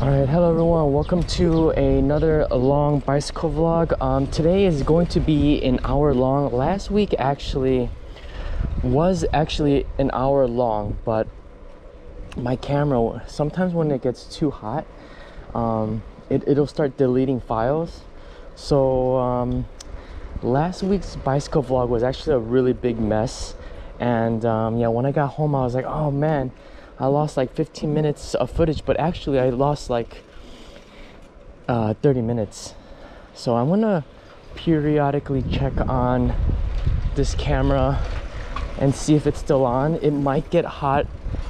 All right, hello everyone, welcome to another long bicycle vlog. Today is going to be an hour long. Last week was actually an hour long, but my camera, sometimes when it gets too hot, it'll start deleting files. So last week's bicycle vlog was actually a really big mess, and yeah, when I got home I was like, oh man, I lost like 15 minutes of footage, but actually I lost like 30 minutes. So I'm gonna periodically check on this camera and see if it's still on. It might get hot,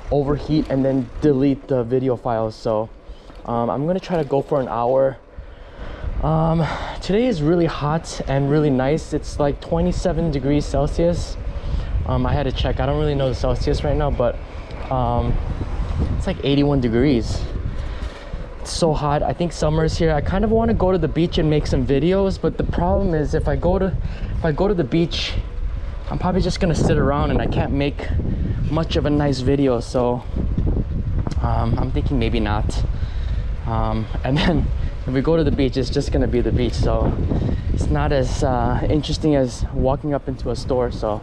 overheat, and then delete the video files. So I'm gonna try to go for an hour. Today is really hot and really nice. It's like 27 degrees Celsius. I had to check. I don't really know the Celsius right now, but it's like 81 degrees. It's so hot. I think summer's here. I kind of want to go to the beach and make some videos, but the problem is if I go to the beach, I'm probably just gonna sit around and I can't make much of a nice video. So I'm thinking maybe not. And then if we go to the beach, it's just gonna be the beach, so it's not as interesting as walking up into a store. So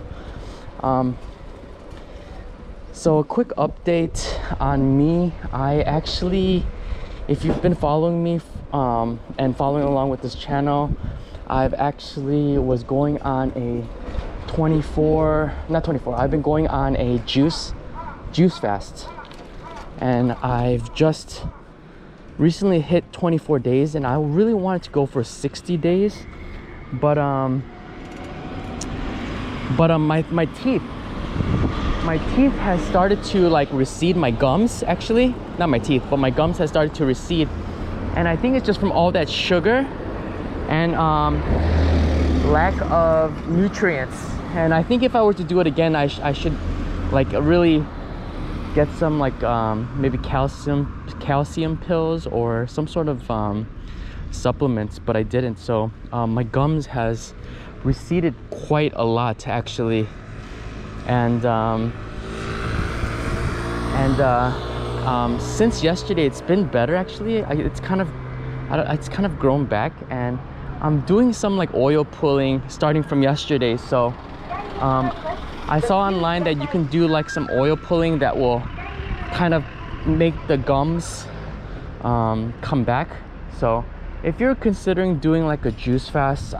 a quick update on me. I actually, if you've been following me and following along with this channel, I've actually was going on a I've been going on a juice fast, and I've just recently hit 24 days, and I really wanted to go for 60 days, but my teeth has started to like recede. My gums, actually, not my teeth, but my gums has started to recede, and I think it's just from all that sugar and lack of nutrients. And I think if I were to do it again, I should like really get some like maybe calcium pills or some sort of supplements, but I didn't. So my gums has receded quite a lot actually, and since yesterday it's been better actually. It's kind of grown back, and I'm doing some like oil pulling starting from yesterday. So I saw online that you can do like some oil pulling that will kind of make the gums come back. So if you're considering doing like a juice fast,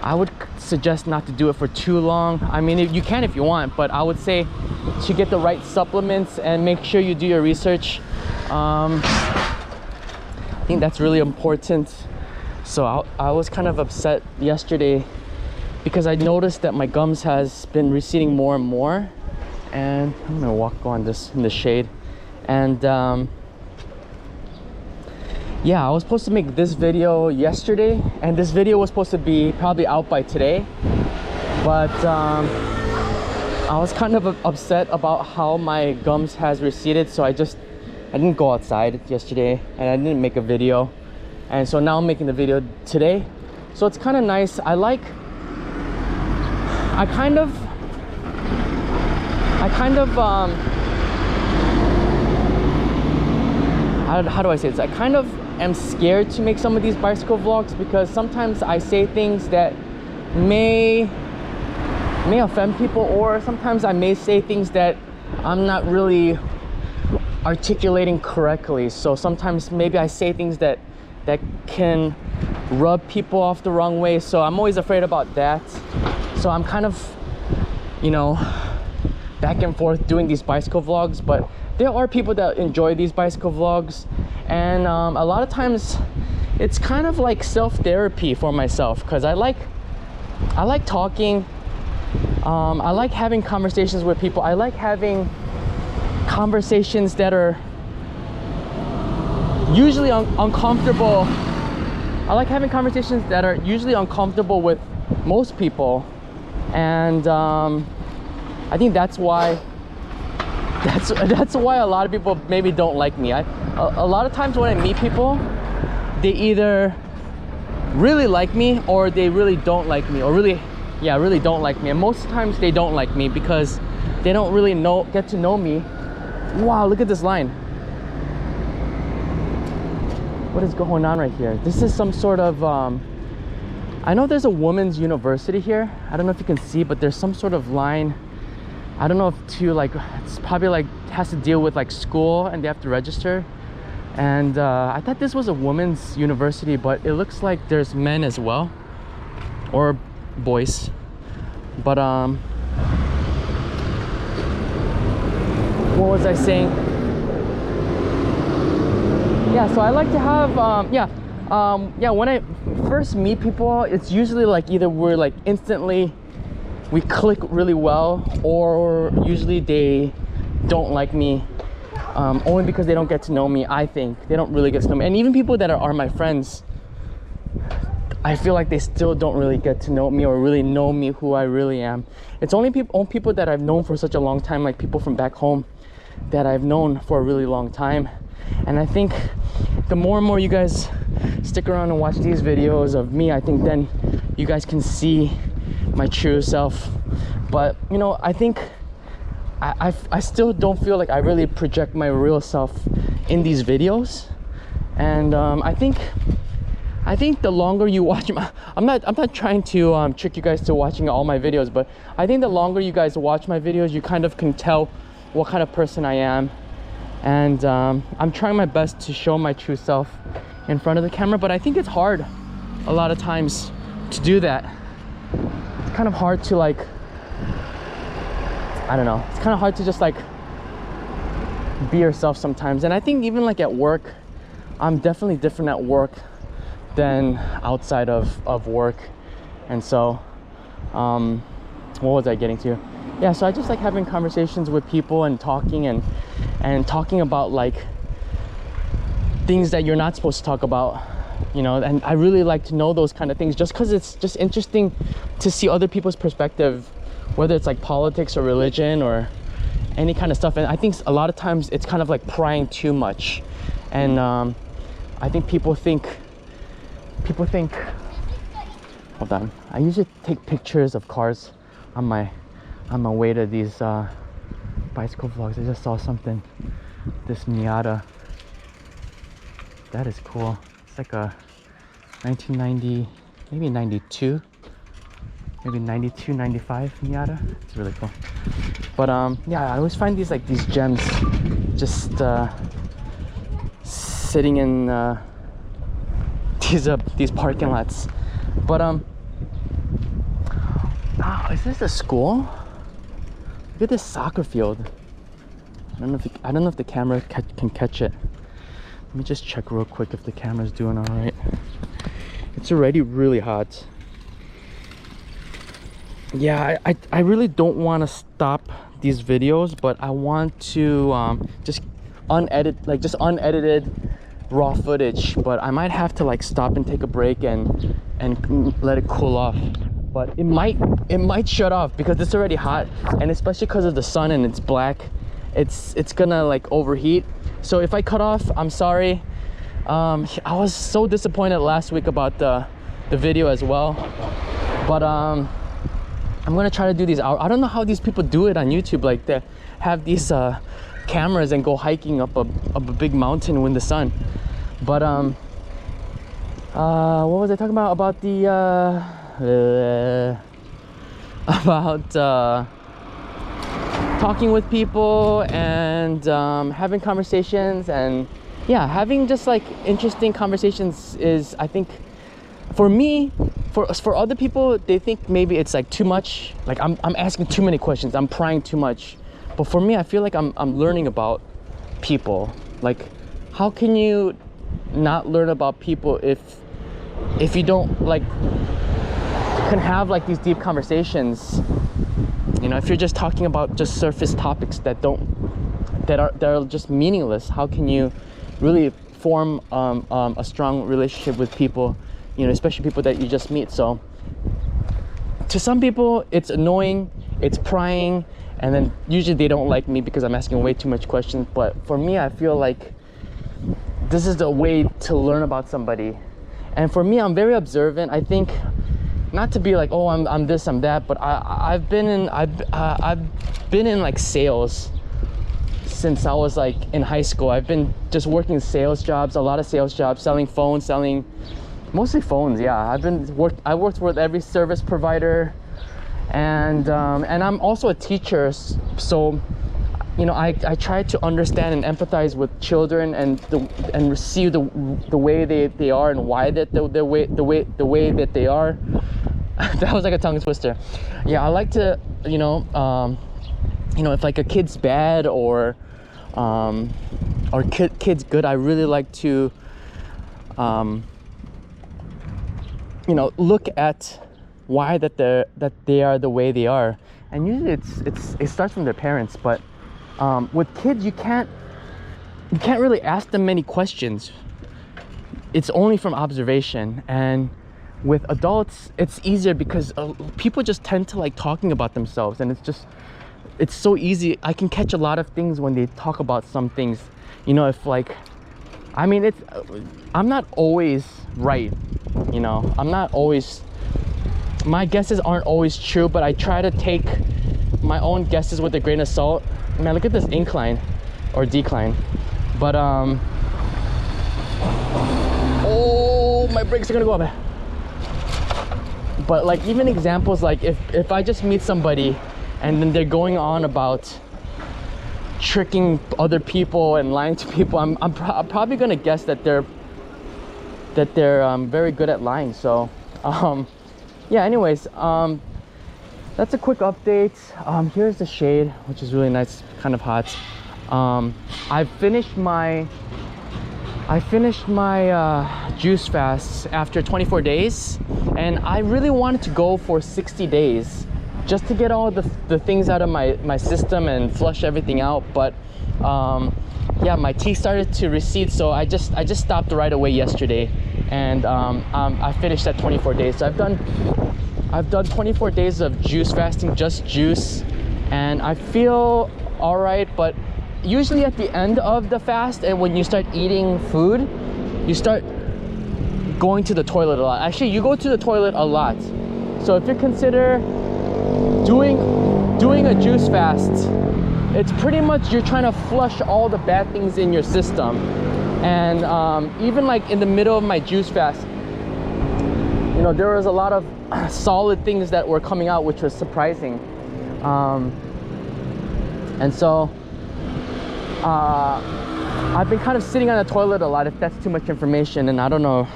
I would suggest not to do it for too long. I mean, you can if you want, but I would say to get the right supplements and make sure you do your research. I think that's really important. So I was kind of upset yesterday because I noticed that my gums has been receding more and more, and I'm gonna go on this in the shade. And yeah, I was supposed to make this video yesterday, and this video was supposed to be probably out by today, but I was kind of upset about how my gums has receded, so I didn't go outside yesterday and I didn't make a video, and so now I'm making the video today. So it's kind of nice. How do I say this? I kind of am scared to make some of these bicycle vlogs because sometimes I say things that may offend people, or sometimes I may say things that I'm not really articulating correctly. So sometimes maybe I say things that can rub people off the wrong way. So I'm always afraid about that. So I'm kind of, back and forth doing these bicycle vlogs, but there are people that enjoy these bicycle vlogs, and a lot of times it's kind of like self-therapy for myself, because I like talking. I like having conversations with people. I like having conversations that are usually uncomfortable. I like having conversations that are usually uncomfortable with most people, and I think that's why a lot of people maybe don't like me. A lot of times when I meet people, they either really like me or they really don't like me, or really don't like me. And most times they don't like me because they don't really get to know me. Wow, look at this line. What is going on right here? This is some sort of I know there's a women's university here. I don't know if you can see, but there's some sort of line. I don't know if to like, it's probably like has to deal with like school and they have to register. And I thought this was a women's university, but it looks like there's men as well, or boys. But what was I saying? Yeah, so I like to have when I first meet people, it's usually like either we're like we click really well, or usually they don't like me, only because they don't get to know me. I think they don't really get to know me. And even people that are my friends, I feel like they still don't really get to know me or really know me, who I really am. It's only people that I've known for such a long time, like people from back home that I've known for a really long time. And I think the more and more you guys stick around and watch these videos of me, I think then you guys can see my true self. But you know, I think I still don't feel like I really project my real self in these videos. And I think the longer you watch I'm not trying to trick you guys to watching all my videos, but I think the longer you guys watch my videos, you kind of can tell what kind of person I am. And I'm trying my best to show my true self in front of the camera, but I think it's hard a lot of times to do that. It's kind of hard to like, I don't know, it's kind of hard to just like be yourself sometimes. And I think even like at work, I'm definitely different at work than outside of work. And so what was I getting to? Yeah, so I just like having conversations with people and talking and talking about like things that you're not supposed to talk about, you know. And I really like to know those kind of things, just because it's just interesting to see other people's perspective, whether it's like politics or religion or any kind of stuff. And I think a lot of times it's kind of like prying too much. And I think people think, hold on, I usually take pictures of cars on my way to these bicycle vlogs. I just saw something, this Miata. That is cool. It's like a 1990, maybe 92, maybe 92, 95 Miata. It's really cool. But yeah, I always find these gems just sitting in these parking lots. But oh, is this a school? Look at this soccer field. I don't know if the camera can catch it. Let me just check real quick if the camera's doing all right. It's already really hot. Yeah, I really don't want to stop these videos, but I want to just unedited raw footage. But I might have to like stop and take a break and let it cool off. But it might shut off because it's already hot, and especially because of the sun and it's black, it's gonna like overheat. So if I cut off, I'm sorry. I was so disappointed last week about the video as well. But I'm gonna try to do these out. I don't know how these people do it on YouTube, like they have these cameras and go hiking up a big mountain in the sun. But what was I talking about? About the talking with people and having conversations, and yeah, having just like interesting conversations is, I think, for me, for other people, they think maybe it's like too much, like I'm asking too many questions, I'm prying too much. But for me, I feel like I'm learning about people. Like, how can you not learn about people if you don't like can have like these deep conversations? You know, if you're just talking about just surface topics that are just meaningless, how can you really form a strong relationship with people, you know, especially people that you just meet? So to some people it's annoying, it's prying, and then usually they don't like me because I'm asking way too much questions. But for me, I feel like this is the way to learn about somebody. And for me, I'm very observant. I think, not to be like, oh, I'm this, I'm that, but I've been in like sales since I was like in high school. I've been just working sales jobs, a lot of sales jobs, selling phones, selling mostly phones. Yeah, I worked with every service provider, and I'm also a teacher, so you know, I try to understand and empathize with children and receive the way they are and why that the way that they are. That was like a tongue twister. Yeah, I like to, you know, if like a kid's bad or kid's good, I really like to you know, look at why that they are the way they are. And usually it starts from their parents, but with kids you can't really ask them many questions. It's only from observation. And with adults it's easier because people just tend to like talking about themselves, and it's so easy. I can catch a lot of things when they talk about some things, you know. If like, I mean, I'm not always right, you know. My guesses aren't always true, but I try to take my own guesses with a grain of salt. Man, look at this incline or decline. But oh, my brakes are gonna go up. But like, even examples like if I just meet somebody and then they're going on about tricking other people and lying to people, I'm probably gonna guess that they're very good at lying. So yeah, anyways, that's a quick update. Here's the shade, which is really nice, kind of hot. I finished my juice fast after 24 days, and I really wanted to go for 60 days just to get all the things out of my system and flush everything out. But yeah, my teeth started to recede, so I just stopped right away yesterday, and I finished at 24 days. So I've done 24 days of juice fasting, just juice, and I feel all right. But usually at the end of the fast, and when you start eating food, you start going to the toilet a lot. Actually, you go to the toilet a lot. So if you consider doing a juice fast, it's pretty much you're trying to flush all the bad things in your system. And even like in the middle of my juice fast, you know, there was a lot of solid things that were coming out, which was surprising. And so I've been kind of sitting on the toilet a lot, if that's too much information. And I don't know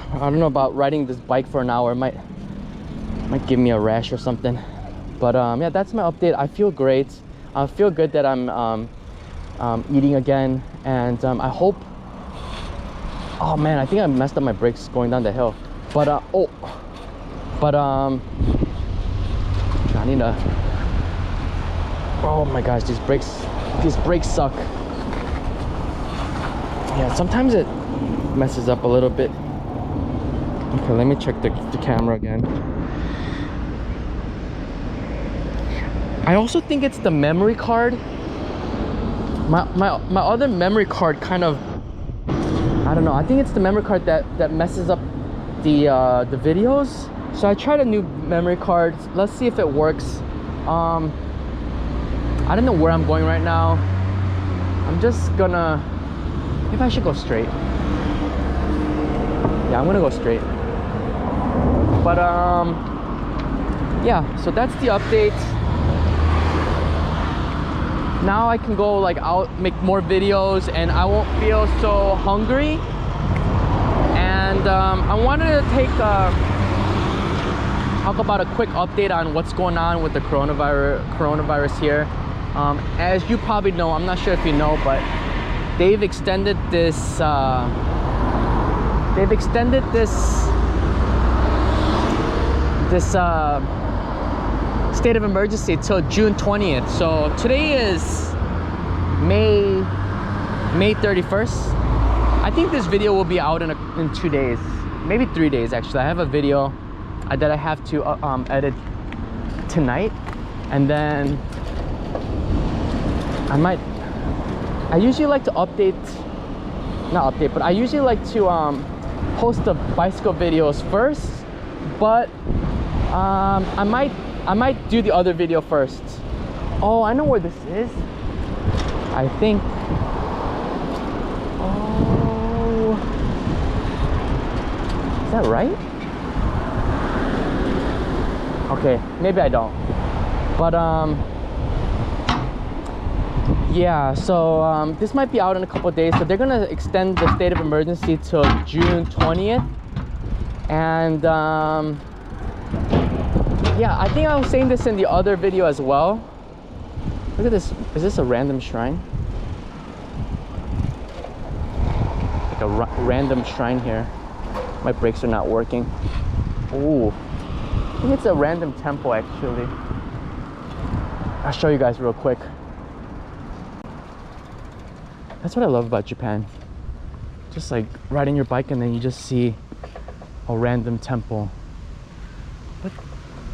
about riding this bike for an hour. It might give me a rash or something. But yeah, that's my update. I feel great. I feel good that I'm eating again, and I hope. Oh man, I think I messed up my brakes going down the hill. But I need to. Oh my gosh, these brakes suck. Yeah, sometimes it messes up a little bit. Okay, let me check the camera again. I also think it's the memory card. My other memory card kind of, I don't know, I think it's the memory card that messes up the videos. So I tried a new memory card. Let's see if it works. I don't know where I'm going right now. I'm just gonna, maybe I should go straight. Yeah, I'm gonna go straight. But yeah, so that's the update. Now I can go like out, make more videos, and I won't feel so hungry. And I wanted to talk about a quick update on what's going on with the coronavirus here. As you probably know, I'm not sure if you know, but they've extended this state of emergency till June 20th. So today is May 31st. I think this video will be out in 2 days, maybe 3 days actually. I have a video that I have to edit tonight, and then I usually like to I usually like to post the bicycle videos first, but I might do the other video first. Oh, I know where this is, I think. that right? Okay, maybe I don't. But yeah, so this might be out in a couple of days. So they're gonna extend the state of emergency till June 20th. And yeah, I think I was saying this in the other video as well. Look at this. Is this a random shrine? Like a random shrine here. My brakes are not working. Ooh, I think it's a random temple actually. I'll show you guys real quick. That's what I love about Japan. Just like riding your bike and then you just see a random temple. But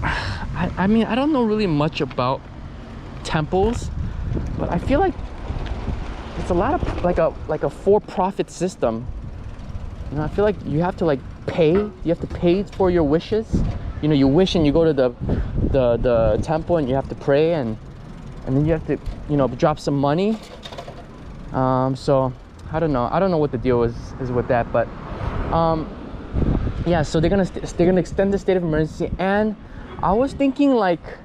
I mean, I don't know really much about temples, but I feel like it's a lot of like a for-profit system. You know, I feel like you have to like pay. You have to pay for your wishes. You know, you wish and you go to the temple and you have to pray, and then you have to, you know, drop some money. So I don't know what the deal is with that, but yeah, so they're gonna extend the state of emergency. And I was thinking, like,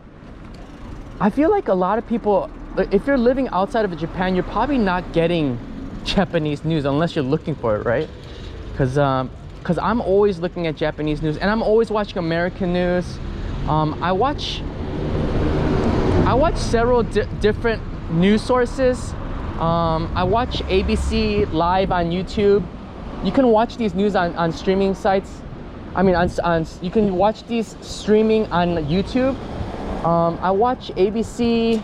I feel like a lot of people, if you're living outside of Japan, you're probably not getting Japanese news unless you're looking for it, right? Because I'm always looking at Japanese news, and I'm always watching American news. I watch several different news sources. I watch ABC Live on YouTube. You can watch these news on streaming sites. I mean, you can watch these streaming on YouTube. I watch ABC.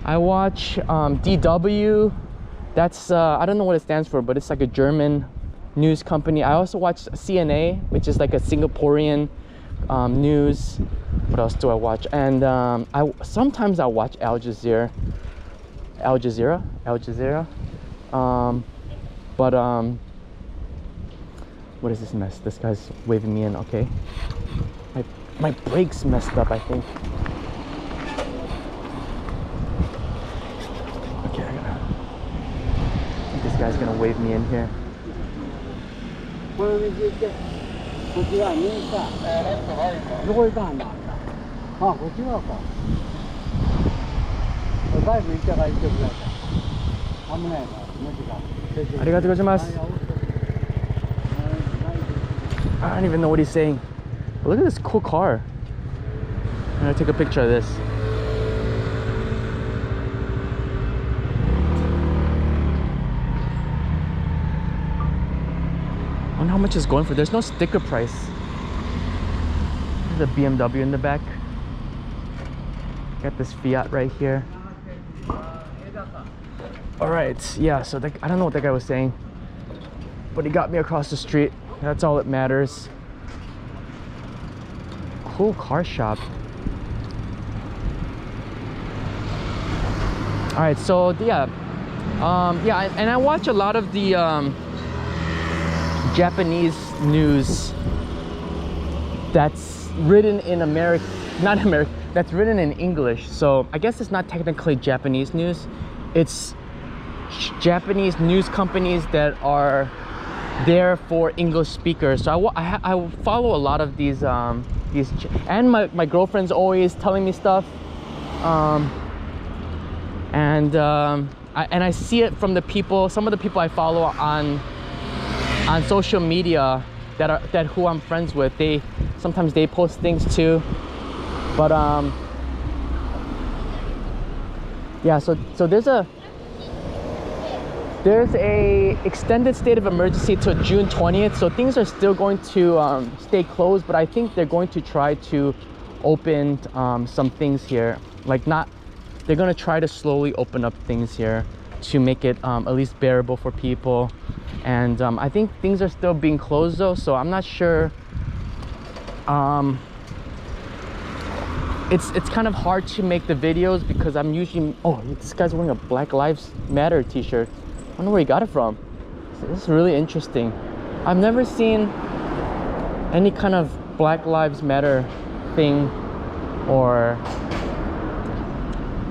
I watch DW. That's I don't know what it stands for, but it's like a German news company. I also watch CNA, which is like a Singaporean news. What else do I watch? And sometimes I watch Al Jazeera. What is this mess? This guy's waving me in. Okay, my brakes messed up, I think. Okay, I think this guy's gonna wave me in here. Arigatou gozaimasu. I don't even know what he's saying. But look at this cool car. I'm gonna take a picture of this. I wonder how much it's going for. There's no sticker price. There's a BMW in the back. Got this Fiat right here. Alright, yeah, so I don't know what that guy was saying, but he got me across the street. That's all that matters. Cool car shop. Alright, so yeah. Yeah, and I watch a lot of the Japanese news that's written in that's written in English. So I guess it's not technically Japanese news. It's Japanese news companies that are there for English speakers. So I follow a lot of these and my girlfriend's always telling me stuff, and I see it from some of the people I follow on social media that who I'm friends with. Sometimes they post things too, but yeah, so there's a extended state of emergency till June 20th, so things are still going to stay closed, but I think they're going to try to open some things here. They're going to try to slowly open up things here to make it at least bearable for people. And I think things are still being closed though, so I'm not sure. It's kind of hard to make the videos because I'm usually, oh, this guy's wearing a Black Lives Matter t-shirt. I don't know where he got it from. This is really interesting. I've never seen any kind of Black Lives Matter thing, or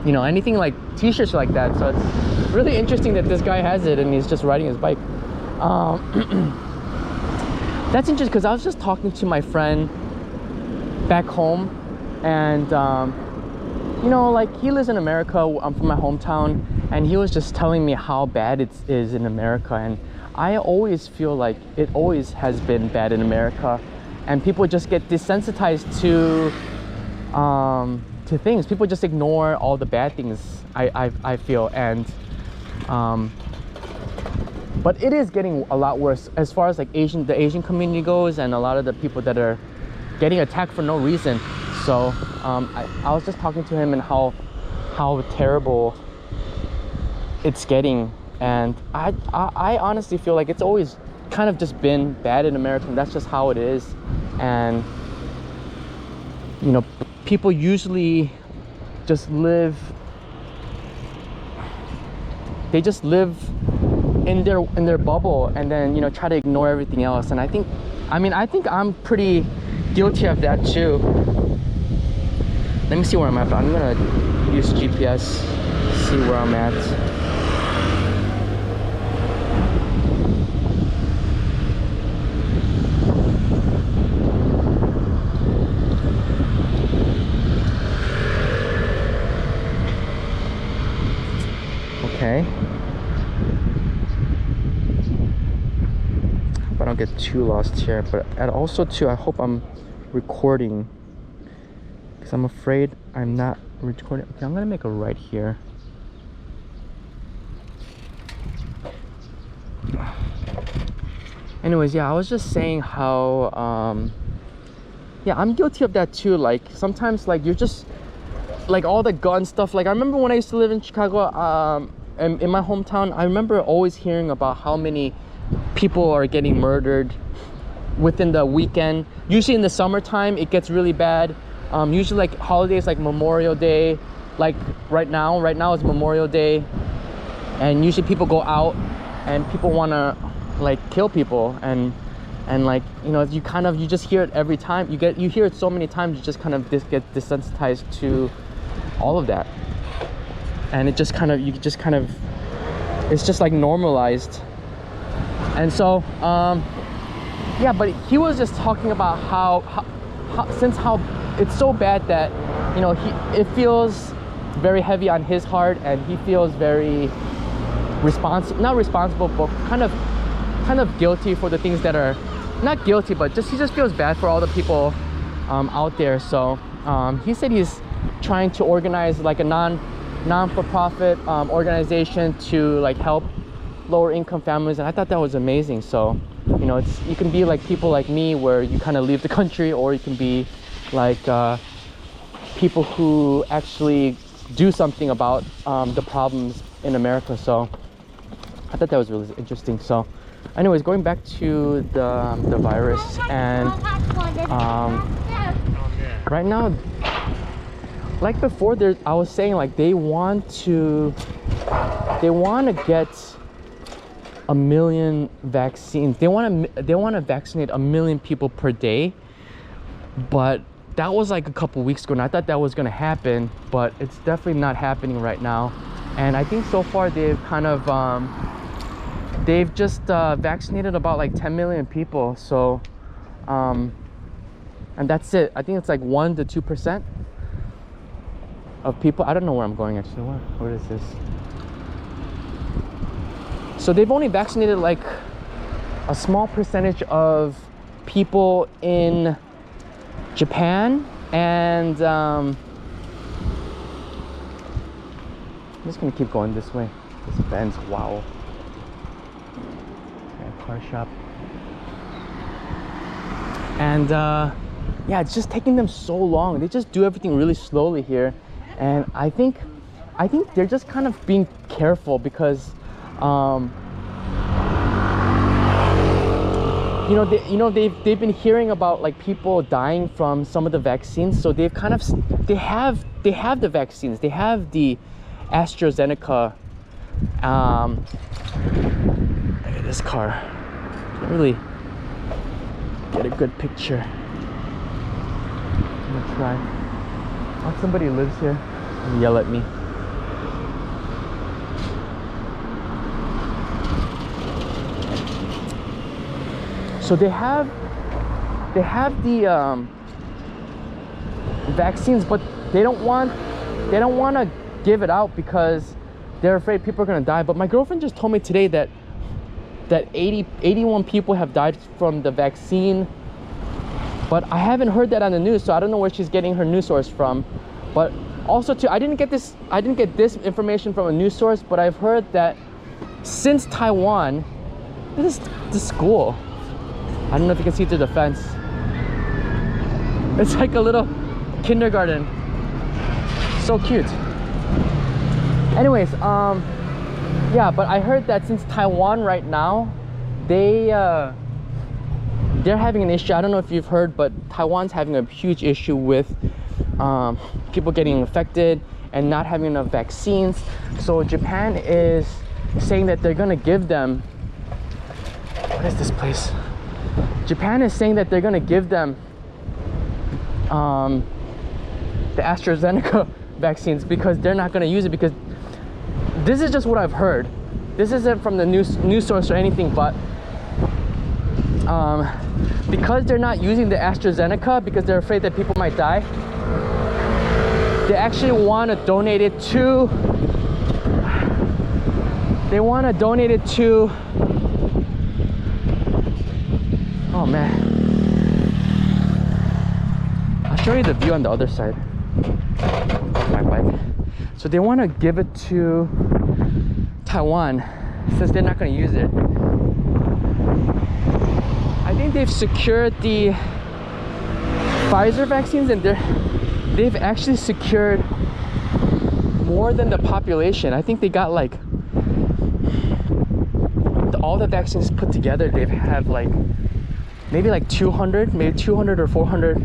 you know, anything like t-shirts like that. So it's really interesting that this guy has it and he's just riding his bike. That's interesting because I was just talking to my friend back home, and you know, like he lives in America. I'm from my hometown, and he was just telling me how bad it is in America, and I always feel like it always has been bad in America, and people just get desensitized to things. People just ignore all the bad things. I feel, and but it is getting a lot worse as far as like the Asian community goes, and a lot of the people that are getting attacked for no reason. So I was just talking to him and how terrible it's getting, and I honestly feel like it's always kind of just been bad in America, and that's just how it is. And you know, people usually just live in their bubble, and then, you know, try to ignore everything else. And I think I'm pretty guilty of that too. Let me see where I'm at. I'm gonna use GPS, see where I'm at. Okay. Hope I don't get too lost here, but also too, I hope I'm recording, because I'm afraid I'm not recording. Okay, I'm gonna make a right here. Anyways, yeah, I was just saying how yeah, I'm guilty of that too. Like sometimes, like, you're just like all the gun stuff. Like I remember when I used to live in Chicago, in my hometown, I remember always hearing about how many people are getting murdered within the weekend. Usually in the summertime it gets really bad. Usually like holidays like Memorial Day, like right now is Memorial Day, and usually people go out and people want to like kill people, and like, you know, you just hear it every time. You hear it so many times, you just kind of get desensitized to all of that, and it's just like normalized. And so yeah, but he was just talking about how it's so bad that, you know, it feels very heavy on his heart, and he feels very not responsible, but kind of guilty for the things that are not guilty, but he just feels bad for all the people out there. So he said he's trying to organize like a non-for-profit organization to like help lower income families, and I thought that was amazing. So, you know, you can be like people like me, where you kind of leave the country, or you can be like people who actually do something about the problems in America. So I thought that was really interesting. So anyways, going back to the virus, and right now, like before, I was saying, like, they want to get 1 million vaccines. They want to vaccinate 1 million people per day, but that was like a couple weeks ago, and I thought that was going to happen, but it's definitely not happening right now. And I think so far they've kind of they've just vaccinated about like 10 million people. So and that's it. I think it's like 1 to 2% of people. I don't know where I'm going actually. What is this? So they've only vaccinated like a small percentage of people in Japan, and I'm just gonna keep going this way. This bends. Wow. Okay, car shop. And yeah, it's just taking them so long. They just do everything really slowly here, and I think they're just kind of being careful, because they've been hearing about like people dying from some of the vaccines, so they have the vaccines. They have the AstraZeneca. Look at this car. Can't really get a good picture. I'm gonna try. Oh, somebody lives here and yell at me. So they have the vaccines, but they don't want to give it out because they're afraid people are gonna die. But my girlfriend just told me today that 81 people have died from the vaccine, but I haven't heard that on the news, so I don't know where she's getting her news source from. But also too, I didn't get this information from a news source, but I've heard that since Taiwan, this school, I don't know if you can see through the fence, it's like a little kindergarten, so cute. Anyways, yeah, but I heard that since Taiwan right now, they're having an issue. I don't know if you've heard, but Taiwan's having a huge issue with people getting infected and not having enough vaccines. So Japan is saying that they're gonna give them, what is this place? Japan is saying that they're gonna give them the AstraZeneca vaccines because they're not gonna use it, because this is just what I've heard. This isn't from the news source or anything, but because they're not using the AstraZeneca because they're afraid that people might die, they actually want to donate it to oh man, I'll show you the view on the other side of my bike. So they want to give it to Taiwan since they're not going to use it. I think they've secured the Pfizer vaccines, and they've actually secured more than the population. I think they got like all the vaccines put together, they have like maybe like 200 or 400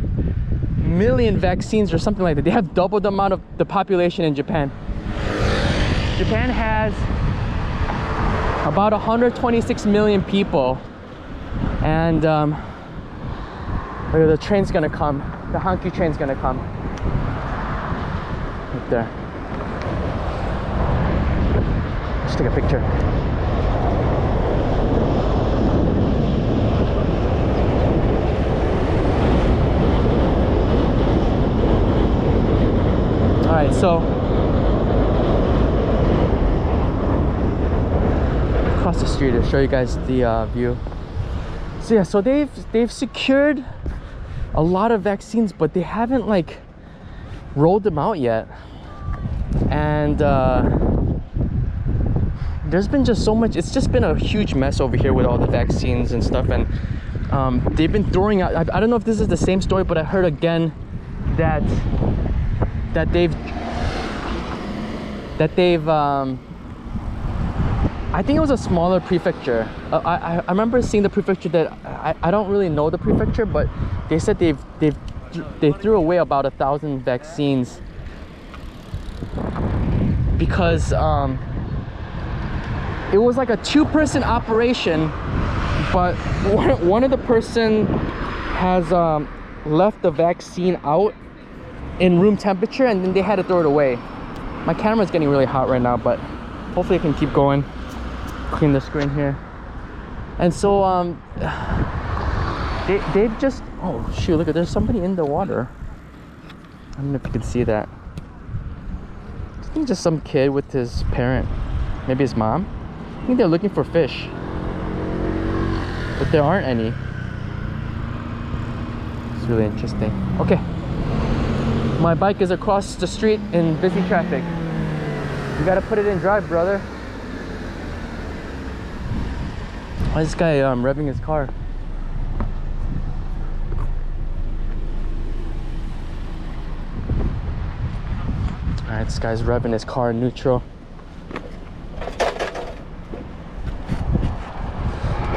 million vaccines or something like that. They have double the amount of the population in Japan. Japan has about 126 million people, and the train's gonna come. The Hankyu train's gonna come. Right there. Let's take a picture. All right, so across the street to show you guys the view. So yeah, so they've secured a lot of vaccines, but they haven't like rolled them out yet. And there's been just so much, it's just been a huge mess over here with all the vaccines and stuff. And they've been throwing out, I don't know if this is the same story, but I heard again that they've I think it was a smaller prefecture. I remember seeing the prefecture that I don't really know the prefecture, but they said they threw away about 1,000 vaccines because it was like a 2-person operation, but one of the person has left the vaccine out in room temperature, and then they had to throw it away. My camera's getting really hot right now, but hopefully I can keep going. Clean the screen here. And so they've just, oh shoot, look at, there's somebody in the water. I don't know if you can see that. I think just some kid with his parent, maybe his mom. I think they're looking for fish, but there aren't any. It's really interesting. Okay, my bike is across the street in busy traffic. You gotta put it in drive, brother. Why is this guy revving his car? Alright, this guy's revving his car in neutral.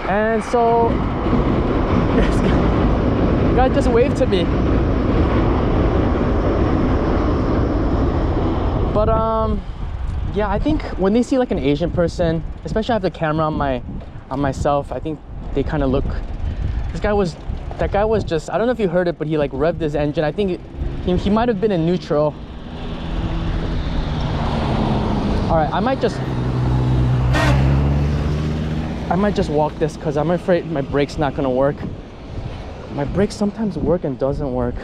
And so this guy just waved to me. But yeah, I think when they see like an Asian person, especially I have the camera on myself, I think they kind of look, that guy was just, I don't know if you heard it, but he like revved his engine. I think he might have been in neutral. All right, I might just I might just walk this because I'm afraid my brake's not gonna work. My brakes sometimes work and doesn't work.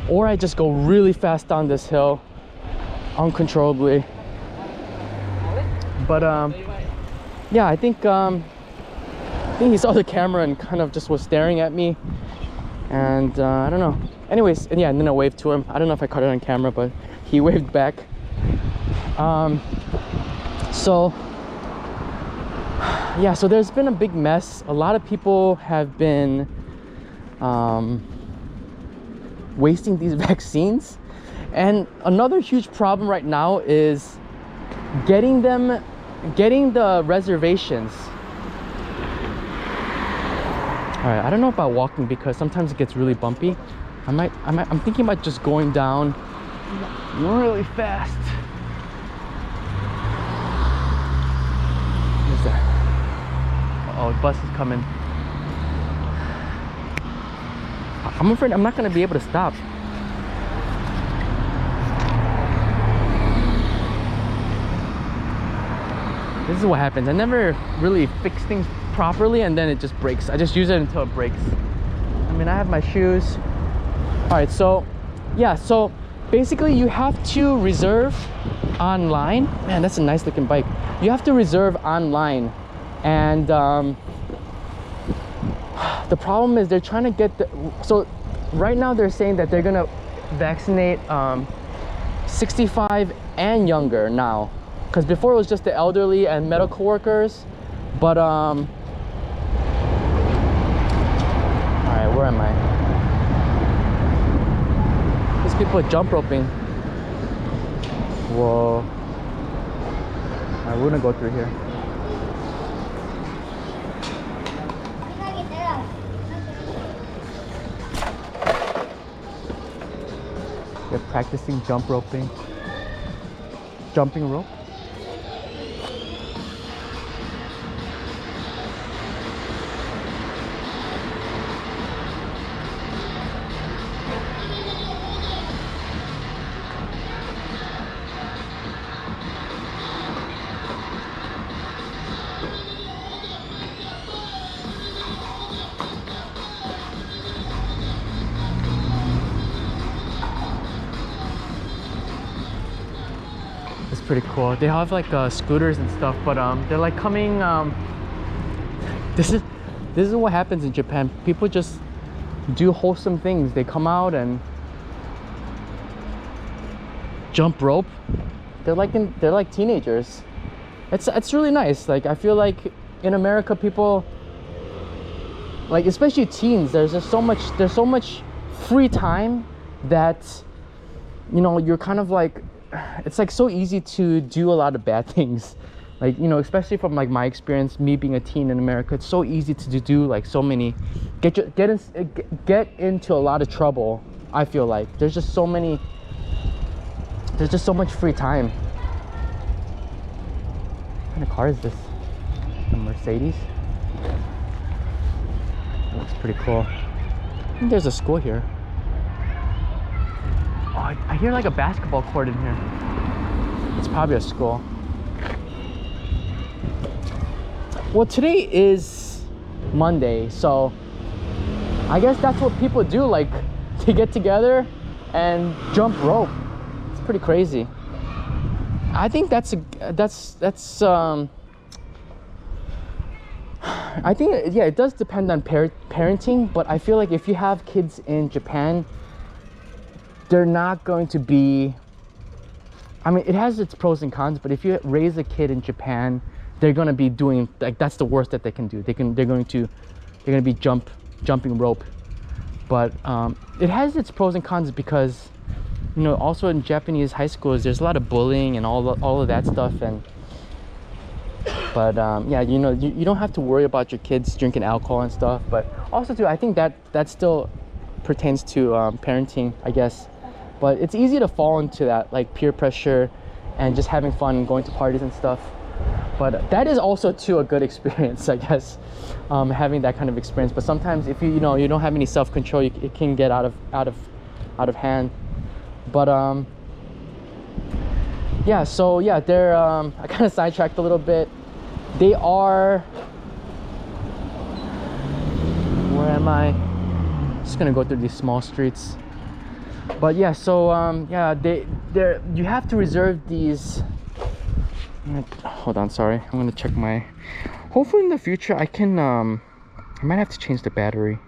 Or I just go really fast down this hill uncontrollably. But yeah, I think he saw the camera and kind of just was staring at me, and I don't know. Anyways, and yeah, and then I waved to him. I don't know if I caught it on camera, but he waved back. So yeah, so there's been a big mess. A lot of people have been wasting these vaccines, and another huge problem right now is getting the reservations. All right, I don't know about walking because sometimes it gets really bumpy. I'm thinking about just going down really fast. What is that? Uh oh, the bus is coming. I'm afraid I'm not gonna be able to stop. This is what happens. I never really fix things properly and then it just breaks. I just use it until it breaks. I mean, I have my shoes. All right, so yeah, so basically you have to reserve online. Man, that's a nice looking bike. You have to reserve online, and the problem is they're trying to get the, so right now they're saying that they're gonna vaccinate 65 and younger now, because before it was just the elderly and medical workers. But all right, where am I? These people are jump roping. Whoa. All right, we're gonna go through here. They're practicing jump roping. Jumping rope. Pretty cool. They have like scooters and stuff, but they're like coming. This is what happens in Japan. People just do wholesome things. They come out and jump rope. They're like teenagers. It's really nice. Like, I feel like in America, people, like especially teens, there's so much free time that, you know, you're kind of like, it's like so easy to do a lot of bad things. Like, you know, especially from like my experience, me being a teen in America, it's so easy to do like so many, get into a lot of trouble. I feel like there's just so much free time. What kind of car is this? A Mercedes? It looks pretty cool. I think there's a school here. Oh, I hear like a basketball court in here. It's probably a school. Well, today is Monday, so I guess that's what people do, like to get together and jump rope. It's pretty crazy. I think I think, yeah, it does depend on parenting, but I feel like if you have kids in Japan, they're not going to be, I mean, it has its pros and cons, but if you raise a kid in Japan, they're going to be doing, like, that's the worst that they can do. They're going to be jumping rope. But it has its pros and cons because, you know, also in Japanese high schools, there's a lot of bullying and all of that stuff. But yeah, you know, you don't have to worry about your kids drinking alcohol and stuff. But also too, I think that still pertains to parenting, I guess. But it's easy to fall into that, like peer pressure and just having fun and going to parties and stuff. But that is also too a good experience, I guess, having that kind of experience. But sometimes if you don't have any self-control, it can get out of hand. But yeah, so yeah, I kind of sidetracked a little bit. they are, where am I? Just gonna go through these small streets. But yeah, so yeah, they're you have to reserve these. Hold on, sorry, I'm gonna check my, hopefully in the future I can I might have to change the battery.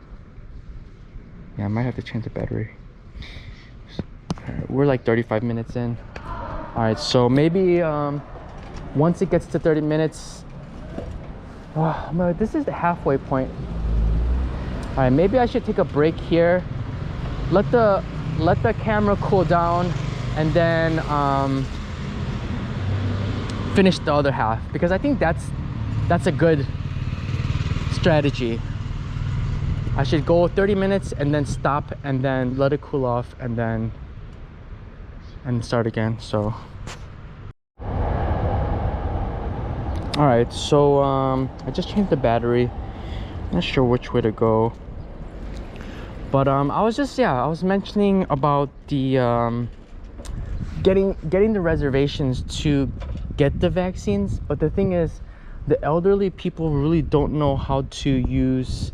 Yeah, I might have to change the battery. We're like 35 minutes in. All right, so maybe once it gets to 30 minutes, no, this is the halfway point. All right, maybe I should take a break here, let the camera cool down, and then finish the other half, because I think that's a good strategy. I should go 30 minutes and then stop and then let it cool off and then start again. So all right, so I just changed the battery. Not sure which way to go, but I was mentioning about the getting the reservations to get the vaccines. But the thing is, the elderly people really don't know how to use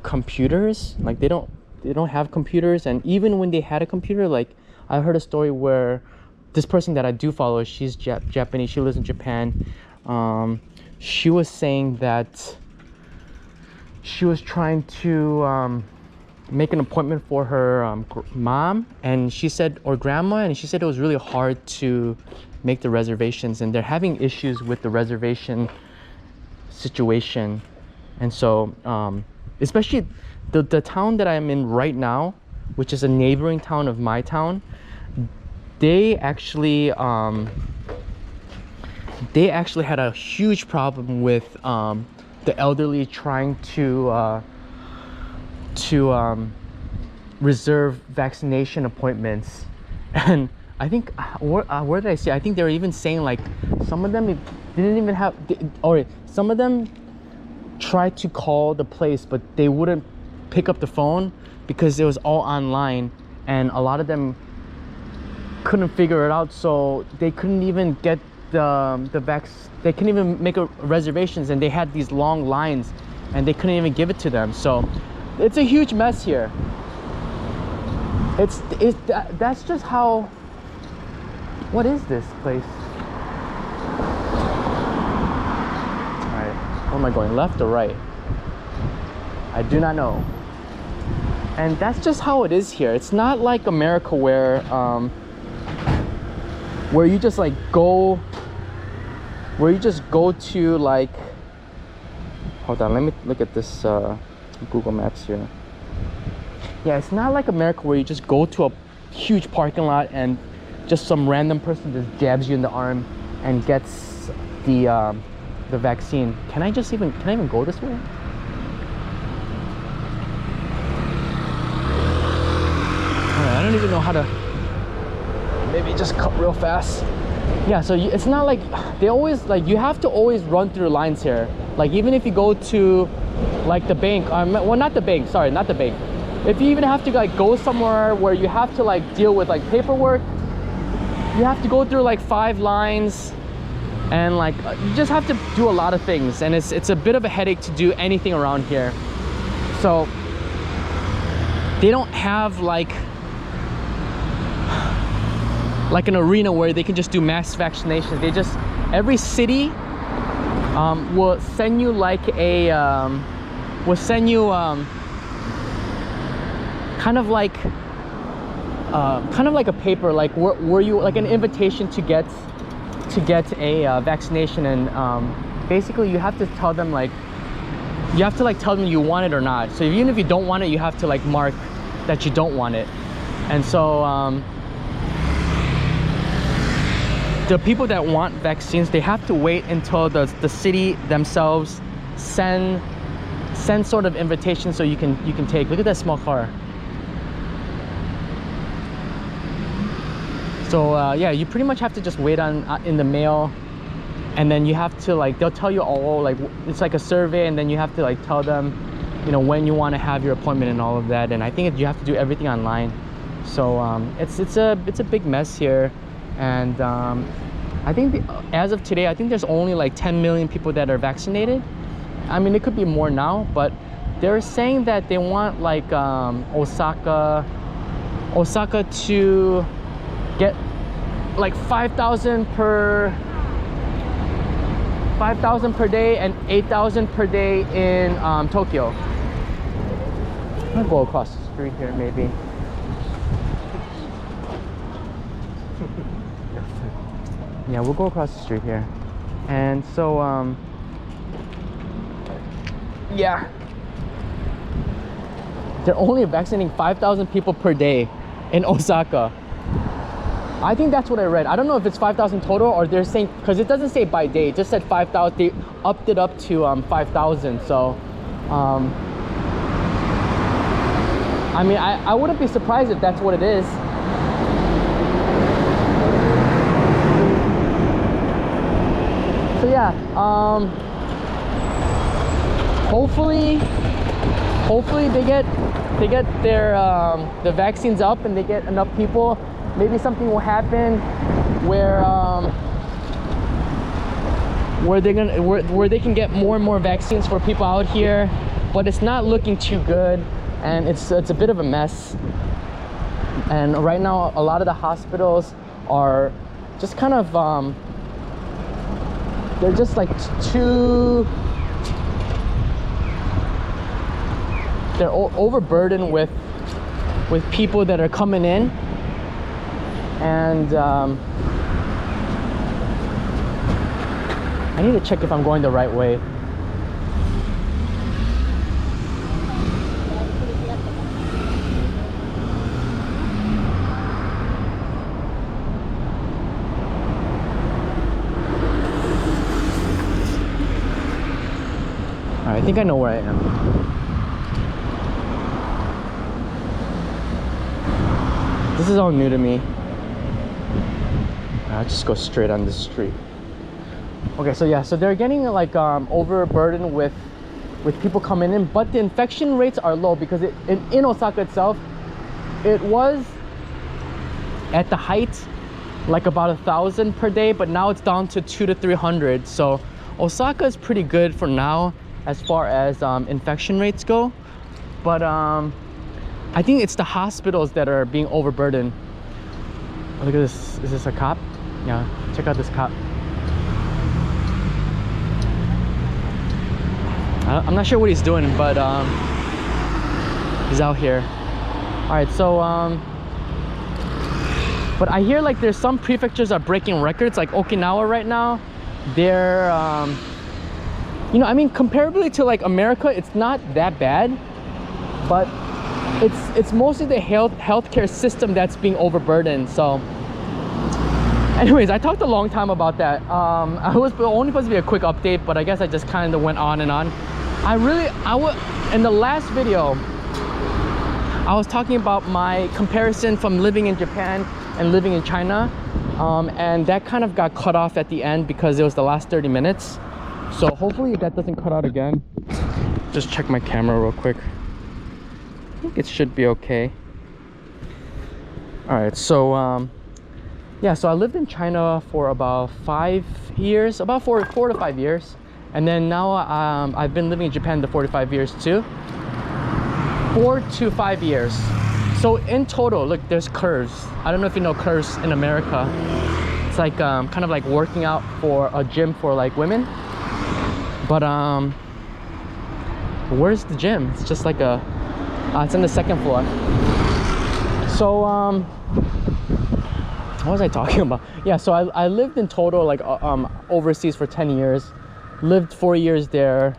computers. Like they don't have computers, and even when they had a computer, like I heard a story where this person that I do follow, she's Japanese, she lives in Japan. She was saying that she was trying to make an appointment for her mom, and she said, or grandma, and she said it was really hard to make the reservations, and they're having issues with the reservation situation. And so especially the town that I'm in right now, which is a neighboring town of my town, they actually had a huge problem with the elderly trying to reserve vaccination appointments. And I think where did I see? I think they were even saying like some of them didn't even have, or some of them tried to call the place, but they wouldn't pick up the phone because it was all online, and a lot of them couldn't figure it out, so they couldn't even get they couldn't even make reservations, and they had these long lines and they couldn't even give it to them. So it's a huge mess here. That's just how. What is this place? All right, where am I going, left or right? I do not know. And that's just how it is here. It's not like America where you just like go, where you just go to like, hold on, let me look at this Google Maps here. Yeah, it's not like America where you just go to a huge parking lot and just some random person just jabs you in the arm and gets the vaccine. Can I even go this way? I don't even know how to, maybe just cut real fast. Yeah, so it's not like they always, like, you have to always run through lines here. Like even if you go to like the bank, well, not the bank, sorry, not the bank. If you even have to like go somewhere where you have to like deal with like paperwork, you have to go through like 5 lines, and like you just have to do a lot of things, and it's a bit of a headache to do anything around here. So they don't have like an arena where they can just do mass vaccinations. They just, every city will send you like a kind of like a paper, like where you, like an invitation to get a vaccination. And basically you have to tell them, like, you have to like tell them you want it or not. So even if you don't want it, you have to like mark that you don't want it. And so the people that want vaccines, they have to wait until the city themselves send sort of invitation so you can take. Look at that small car. So yeah, you pretty much have to just wait on in the mail, and then you have to like, they'll tell you all, like it's like a survey, and then you have to like tell them, you know, when you want to have your appointment and all of that. And I think you have to do everything online. So it's a big mess here. And I think as of today, I think there's only like 10 million people that are vaccinated. I mean, it could be more now, but they're saying that they want like Osaka to get like 5,000 per day and 8,000 per day in Tokyo. I'll go across the street here maybe. Yeah, we'll go across the street here. And so yeah, they're only vaccinating 5,000 people per day in Osaka. I think that's what I read. I don't know if it's 5,000 total or they're saying, because it doesn't say by day, it just said 5,000. They upped it up to 5,000. So I mean, I wouldn't be surprised if that's what it is. So yeah, hopefully they get their the vaccines up and they get enough people. Maybe something will happen where they can get more and more vaccines for people out here, but it's not looking too good, and it's a bit of a mess. And right now, a lot of the hospitals are just kind of they're just like they're overburdened with people that are coming in, and I need to check if I'm going the right way. I think I know where I am. This is all new to me. I'll just go straight on this street. Okay, so yeah, so they're getting like overburdened with people coming in, but the infection rates are low because in Osaka itself, it was at the height like about 1,000 per day, but now it's down to 200 to 300. So Osaka is pretty good for now as far as infection rates go, but I think it's the hospitals that are being overburdened. Oh, look at this. Is this a cop? Yeah, check out this cop. I'm not sure what he's doing, but he's out here. All right, so but I hear like there's some prefectures are breaking records, like Okinawa right now. They're you know, I mean, comparably to like America, it's not that bad, but it's mostly the healthcare system that's being overburdened. So anyways, I talked a long time about that. I was only supposed to be a quick update, but I guess I just kind of went on and on. In the last video, I was talking about my comparison from living in Japan and living in China, and that kind of got cut off at the end because it was the last 30 minutes. So hopefully that doesn't cut out again. Just check my camera real quick. I think it should be okay. All right, so yeah, so I lived in China for about 5 years, about four to 5 years, and then now I've been living in Japan the 45 years too. 4 to 5 years. So in total, look, there's curves. I don't know if you know curves in America. It's like kind of like working out for a gym for like women. But where's the gym? It's just like it's in the second floor. So what was I talking about? Yeah, so I lived in total like overseas for 10 years. Lived 4 years there.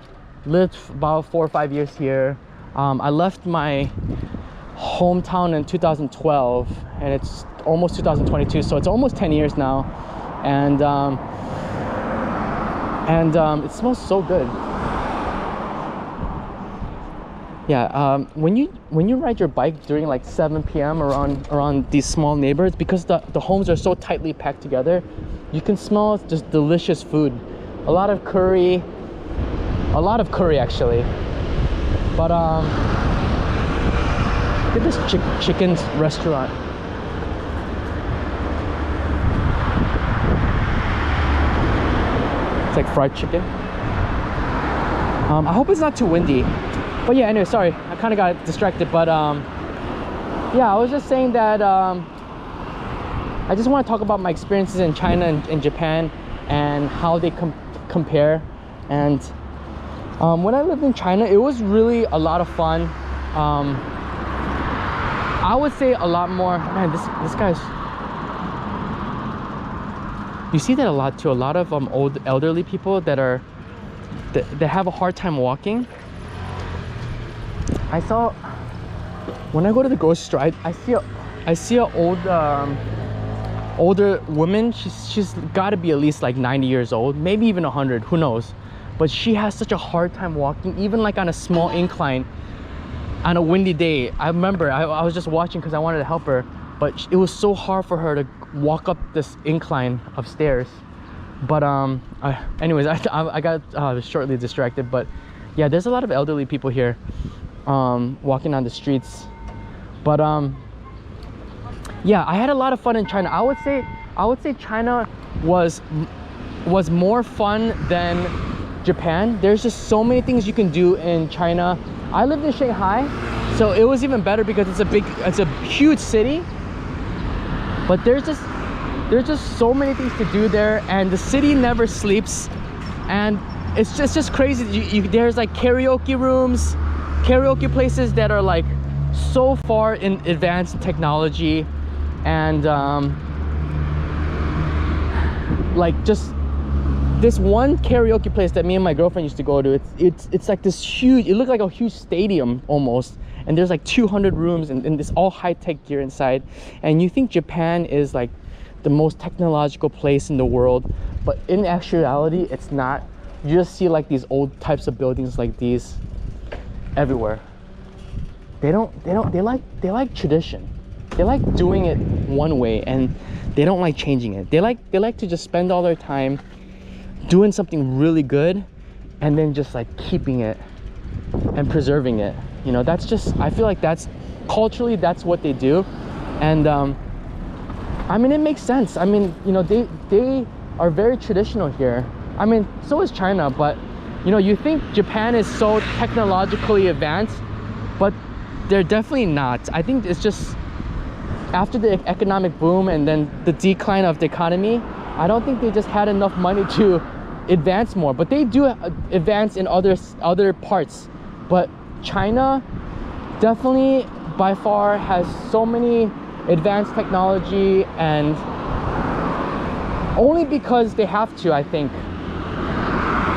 Lived about 4 or 5 years here. I left my hometown in 2012, and it's almost 2022, so it's almost 10 years now. And it smells so good. Yeah, when you ride your bike during like 7 p.m. around these small neighborhoods, because the homes are so tightly packed together, you can smell just delicious food. A lot of curry actually. But look at this chicken restaurant. It's like fried chicken. I hope it's not too windy. But yeah, anyway, sorry, I kind of got distracted. But yeah, I was just saying that I just want to talk about my experiences in China and Japan and how they compare. And when I lived in China, it was really a lot of fun. I would say a lot more. Man, this guy's. You see that a lot too. A lot of old elderly people that have a hard time walking. I saw when I go to the grocery store, I see a older woman. She's got to be at least like 90 years old, maybe even 100. Who knows? But she has such a hard time walking, even like on a small incline. On a windy day, I remember I was just watching because I wanted to help her, but it was so hard for her to walk up this incline of stairs. But anyways, I got shortly distracted. But yeah, there's a lot of elderly people here walking on the streets. But yeah, I had a lot of fun in China. I would say China was more fun than Japan. There's just so many things you can do in China. I lived in Shanghai, so it was even better because it's a huge city. But there's just so many things to do there, and the city never sleeps, and it's just crazy. There's like karaoke rooms, karaoke places that are like so far in advanced technology, and like just this one karaoke place that me and my girlfriend used to go to, it's like this huge, it looked like a huge stadium almost, and there's like 200 rooms and this all high-tech gear inside. And you think Japan is like the most technological place in the world, but in actuality it's not. You just see like these old types of buildings like these everywhere. They like tradition. They like doing it one way, and they don't like changing it. They like to just spend all their time doing something really good and then just like keeping it and preserving it. You know, that's just, I feel like that's culturally, that's what they do. And I mean, it makes sense. I mean, you know, they are very traditional here. I mean, so is China, but you know, you think Japan is so technologically advanced, but they're definitely not. I think it's just after the economic boom and then the decline of the economy, I don't think they just had enough money to advance more. But they do advance in other parts. But China definitely by far has so many advanced technology, and only because they have to, I think,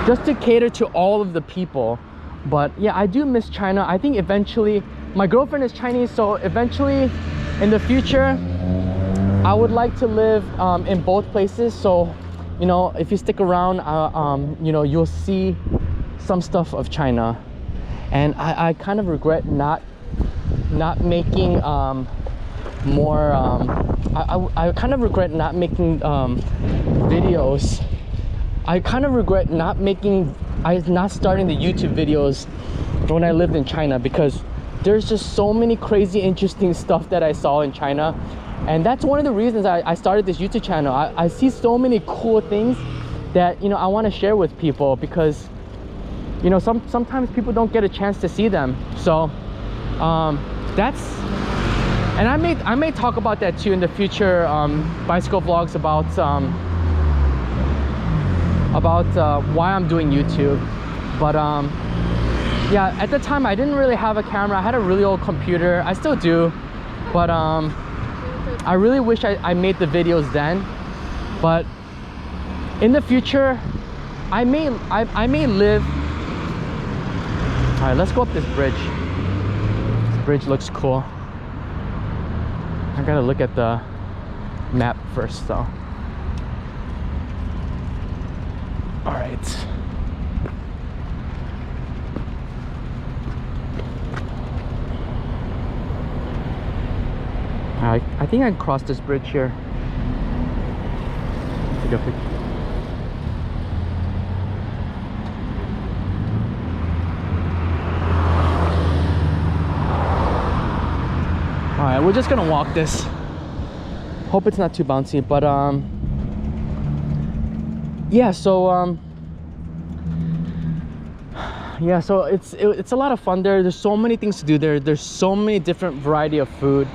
just to cater to all of the people. But yeah, I do miss China. I think eventually, my girlfriend is Chinese, so eventually in the future I would like to live in both places. So you know, if you stick around, you know, you'll see some stuff of China. And I kind of regret not making more I kind of regret not making videos. I kind of regret not starting the YouTube videos when I lived in China, because there's just so many crazy interesting stuff that I saw in China. And that's one of the reasons I started this YouTube channel. I see so many cool things that, you know, I want to share with people, because you know, sometimes people don't get a chance to see them. So that's, and I may talk about that too in the future bicycle vlogs about why I'm doing YouTube. But yeah, at the time I didn't really have a camera. I had a really old computer. I still do, but I really wish I made the videos then. But in the future, I may live. All right, let's go up this bridge. This bridge looks cool. I gotta look at the map first though. All right. I think I can cross this bridge here. Take a picture. All right, we're just gonna walk this. Hope it's not too bouncy, but yeah. So yeah, so it's a lot of fun there. There's so many things to do there. There's so many different variety of food,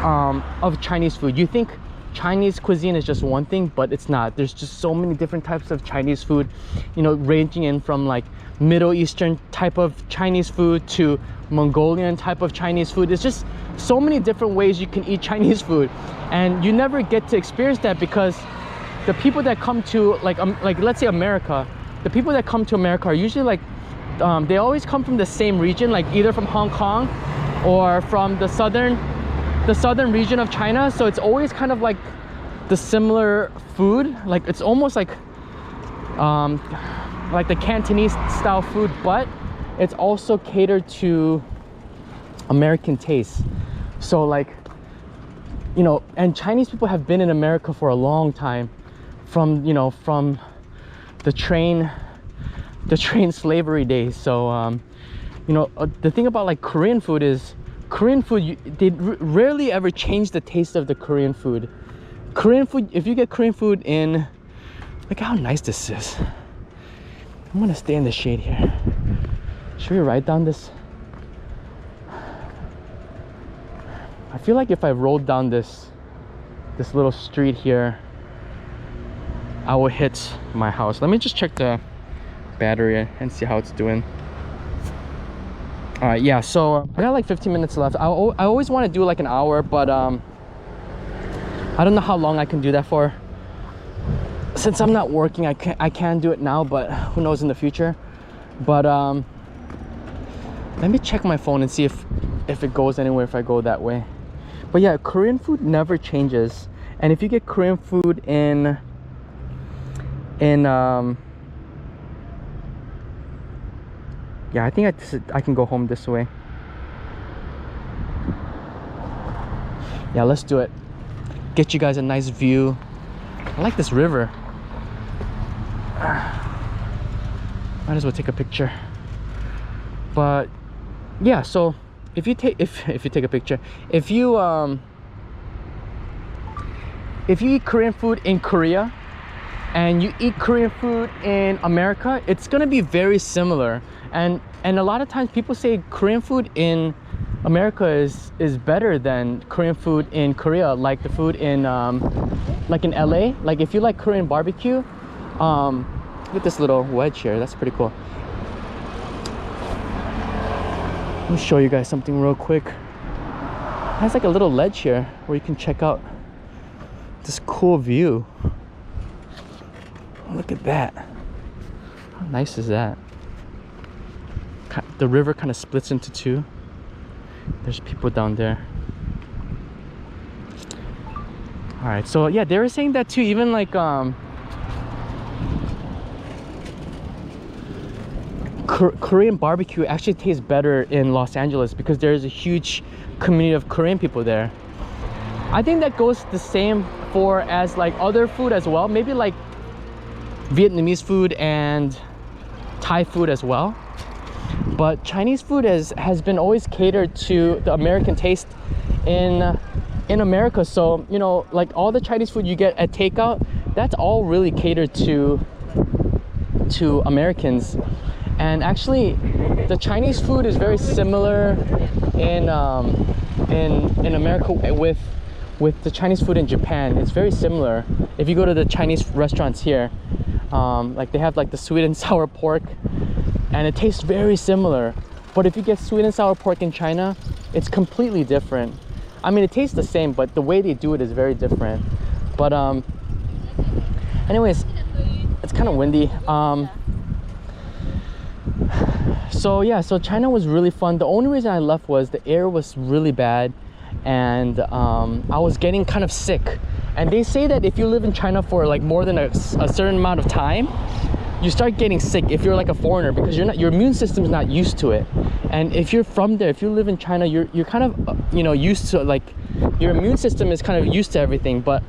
of Chinese food. You think Chinese cuisine is just one thing, but it's not. There's just so many different types of Chinese food, you know, ranging in from like Middle Eastern type of Chinese food to Mongolian type of Chinese food. It's just so many different ways you can eat Chinese food, and you never get to experience that because the people that come to like let's say America, the people that come to America are usually like they always come from the same region, like either from Hong Kong or from the southern region of China. So it's always kind of like the similar food, like it's almost like the Cantonese style food, but it's also catered to American tastes. So like, you know, and Chinese people have been in America for a long time, from, you know, from the train slavery days. So you know, the thing about like Korean food is they rarely ever change the taste of the Korean food. Korean food, if you get Korean food in, look how nice this is. I'm gonna stay in the shade here. Should we ride down this? I feel like if I rolled down this little street here, I will hit my house. Let me just check the battery and see how it's doing. All right, yeah, so I got like 15 minutes left. I always want to do like an hour, but I don't know how long I can do that for. Since I'm not working, I can do it now, but who knows in the future. But let me check my phone and see if it goes anywhere if I go that way. But yeah, Korean food never changes. And if you get Korean food in yeah, I think I can go home this way. Yeah, let's do it. Get you guys a nice view. I like this river. Might as well take a picture. But yeah, so if you take a picture, if you eat Korean food in Korea and you eat Korean food in America, it's gonna be very similar. And a lot of times people say Korean food in America is better than Korean food in Korea, like the food in like in LA. Like if you like Korean barbecue, look at this little wedge here, that's pretty cool. Let me show you guys something real quick. It has like a little ledge here where you can check out this cool view. Look at that. How nice is that? The river kind of splits into two. There's people down there. All right, so yeah, they were saying that too. Even like Korean barbecue actually tastes better in Los Angeles because there's a huge community of Korean people there. I think that goes the same for as like other food as well. Maybe like Vietnamese food and Thai food as well. But Chinese food has been always catered to the American taste in America. So, you know, like all the Chinese food you get at takeout, that's all really catered to Americans. And actually, the Chinese food is very similar in America with the Chinese food in Japan. It's very similar. If you go to the Chinese restaurants here, like they have like the sweet and sour pork, and it tastes very similar. But if you get sweet and sour pork in China, it's completely different. I mean, it tastes the same, but the way they do it is very different. But anyways, it's kind of windy. So yeah, so China was really fun. The only reason I left was the air was really bad, and I was getting kind of sick. And they say that if you live in China for like more than a certain amount of time, you start getting sick if you're like a foreigner, because your immune system is not used to it. And if you're from there, if you live in China, you're kind of you know, used to, like, your immune system is kind of used to everything. But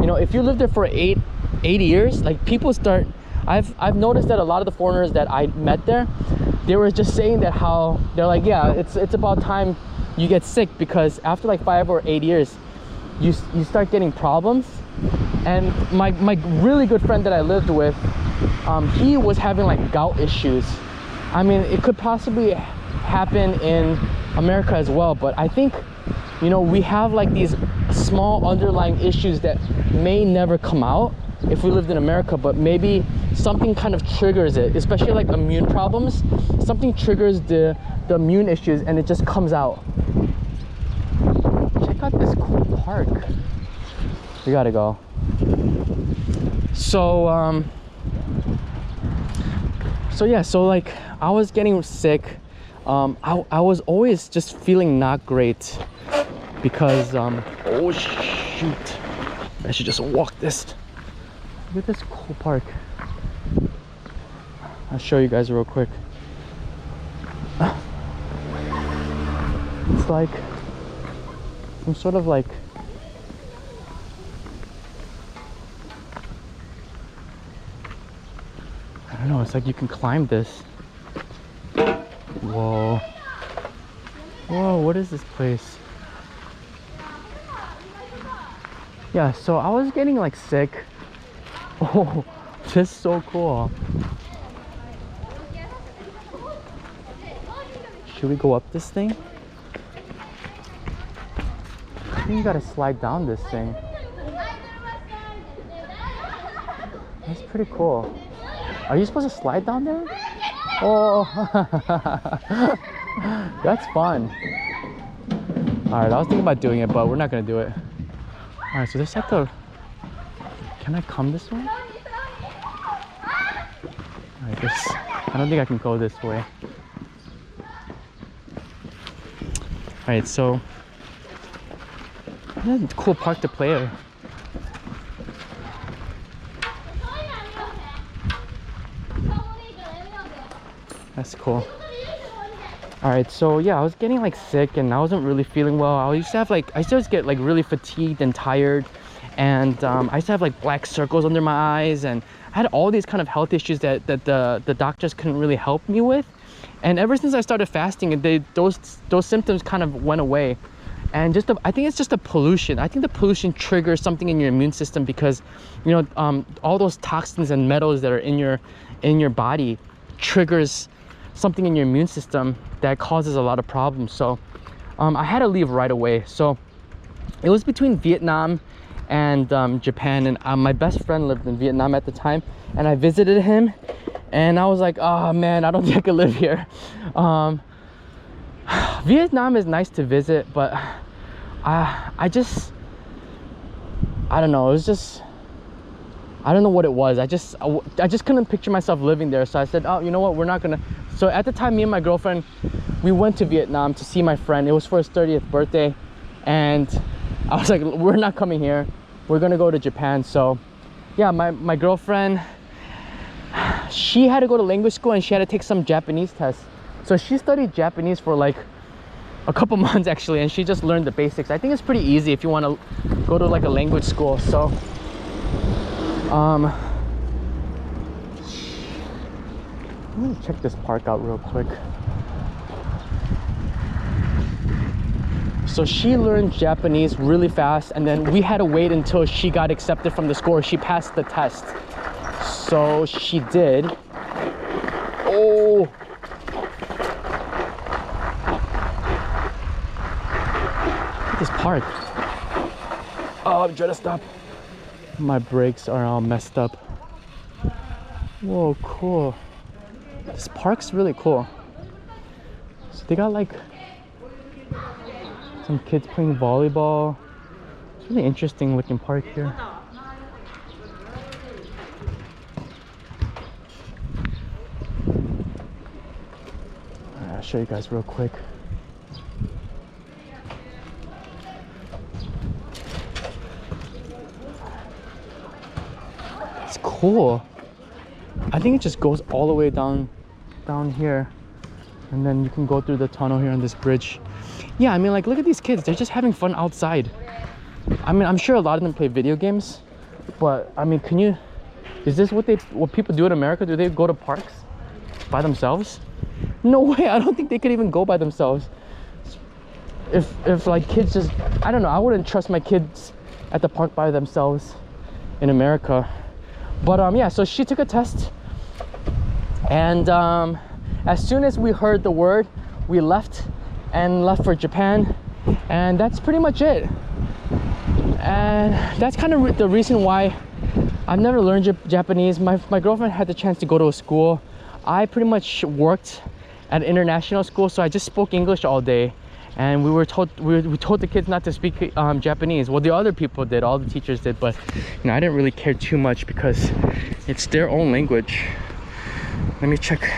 you know, if you live there for 8 years, like, people start, I've noticed that a lot of the foreigners that I met there, they were just saying that how they're like, yeah, it's about time you get sick, because after like 5 or 8 years you start getting problems. And my really good friend that I lived with, he was having like gout issues, I mean, it could possibly happen in America as well, but I think, you know, we have like these small underlying issues that may never come out if we lived in America, but maybe something kind of triggers it, especially like immune problems. Something triggers the immune issues and it just comes out. Check out this cool park. We gotta go. So yeah, so like I was getting sick. I was always just feeling not great because oh shoot, I should just walk this. Look at this cool park. I'll show you guys real quick. It's like some sort of like, I don't know, it's like you can climb this. Whoa. Whoa, what is this place? Yeah, so I was getting like sick. Oh, this is so cool. Should we go up this thing? I think you gotta slide down this thing. That's pretty cool. Are you supposed to slide down there? Oh, that's fun. Alright, I was thinking about doing it, but we're not gonna do it. Alright, so there's like the... Can I come this way? Alright, I don't think I can go this way. Alright, so... That's a cool park to play at. That's cool. Alright, so yeah, I was getting like sick and I wasn't really feeling well. I used to have like, I used to get like really fatigued and tired, and I used to have like black circles under my eyes, and I had all these kind of health issues that the doctors couldn't really help me with. And ever since I started fasting, those symptoms kind of went away. And just I think it's just the pollution. I think the pollution triggers something in your immune system because, you know, all those toxins and metals that are in your body triggers something in your immune system that causes a lot of problems. So I had to leave right away. So it was between Vietnam and Japan, and my best friend lived in Vietnam at the time, and I visited him, and I was like, oh man, I don't think I could live here. Vietnam is nice to visit, but I don't know, it was just, I don't know what it was. I just couldn't picture myself living there. So I said, oh, you know what, we're not gonna. So at the time, me and my girlfriend, we went to Vietnam to see my friend. It was for his 30th birthday, and I was like, we're not coming here, we're gonna go to Japan. So yeah, my girlfriend, she had to go to language school and she had to take some Japanese tests. So she studied Japanese for like a couple months actually, and she just learned the basics. I think it's pretty easy if you want to go to like a language school. So I'm gonna check this park out real quick. So she learned Japanese really fast, and then we had to wait until she got accepted from the school. She passed the test. So she did. Oh, this park. Oh, I'm trying to stop. My brakes are all messed up. Whoa, cool. This park's really cool. So they got like some kids playing volleyball. It's really interesting looking park here. I'll show you guys real quick. It's cool. I think it just goes all the way down here, and then you can go through the tunnel here on this bridge. Yeah, I mean, like, look at these kids. They're just having fun outside. I mean, I'm sure a lot of them play video games, but I mean, is this what people do in America? Do they go to parks by themselves? No way. I don't think they could even go by themselves. If like kids just, I don't know, I wouldn't trust my kids at the park by themselves in America. But yeah, so she took a test, and as soon as we heard the word, we left for Japan, and that's pretty much it. And that's kind of the reason why I've never learned Japanese. My girlfriend had the chance to go to a school. I pretty much worked at an international school, so I just spoke English all day, and we told the kids not to speak Japanese. Well, the other people did, all the teachers did, but you know, I didn't really care too much because it's their own language. Let me check.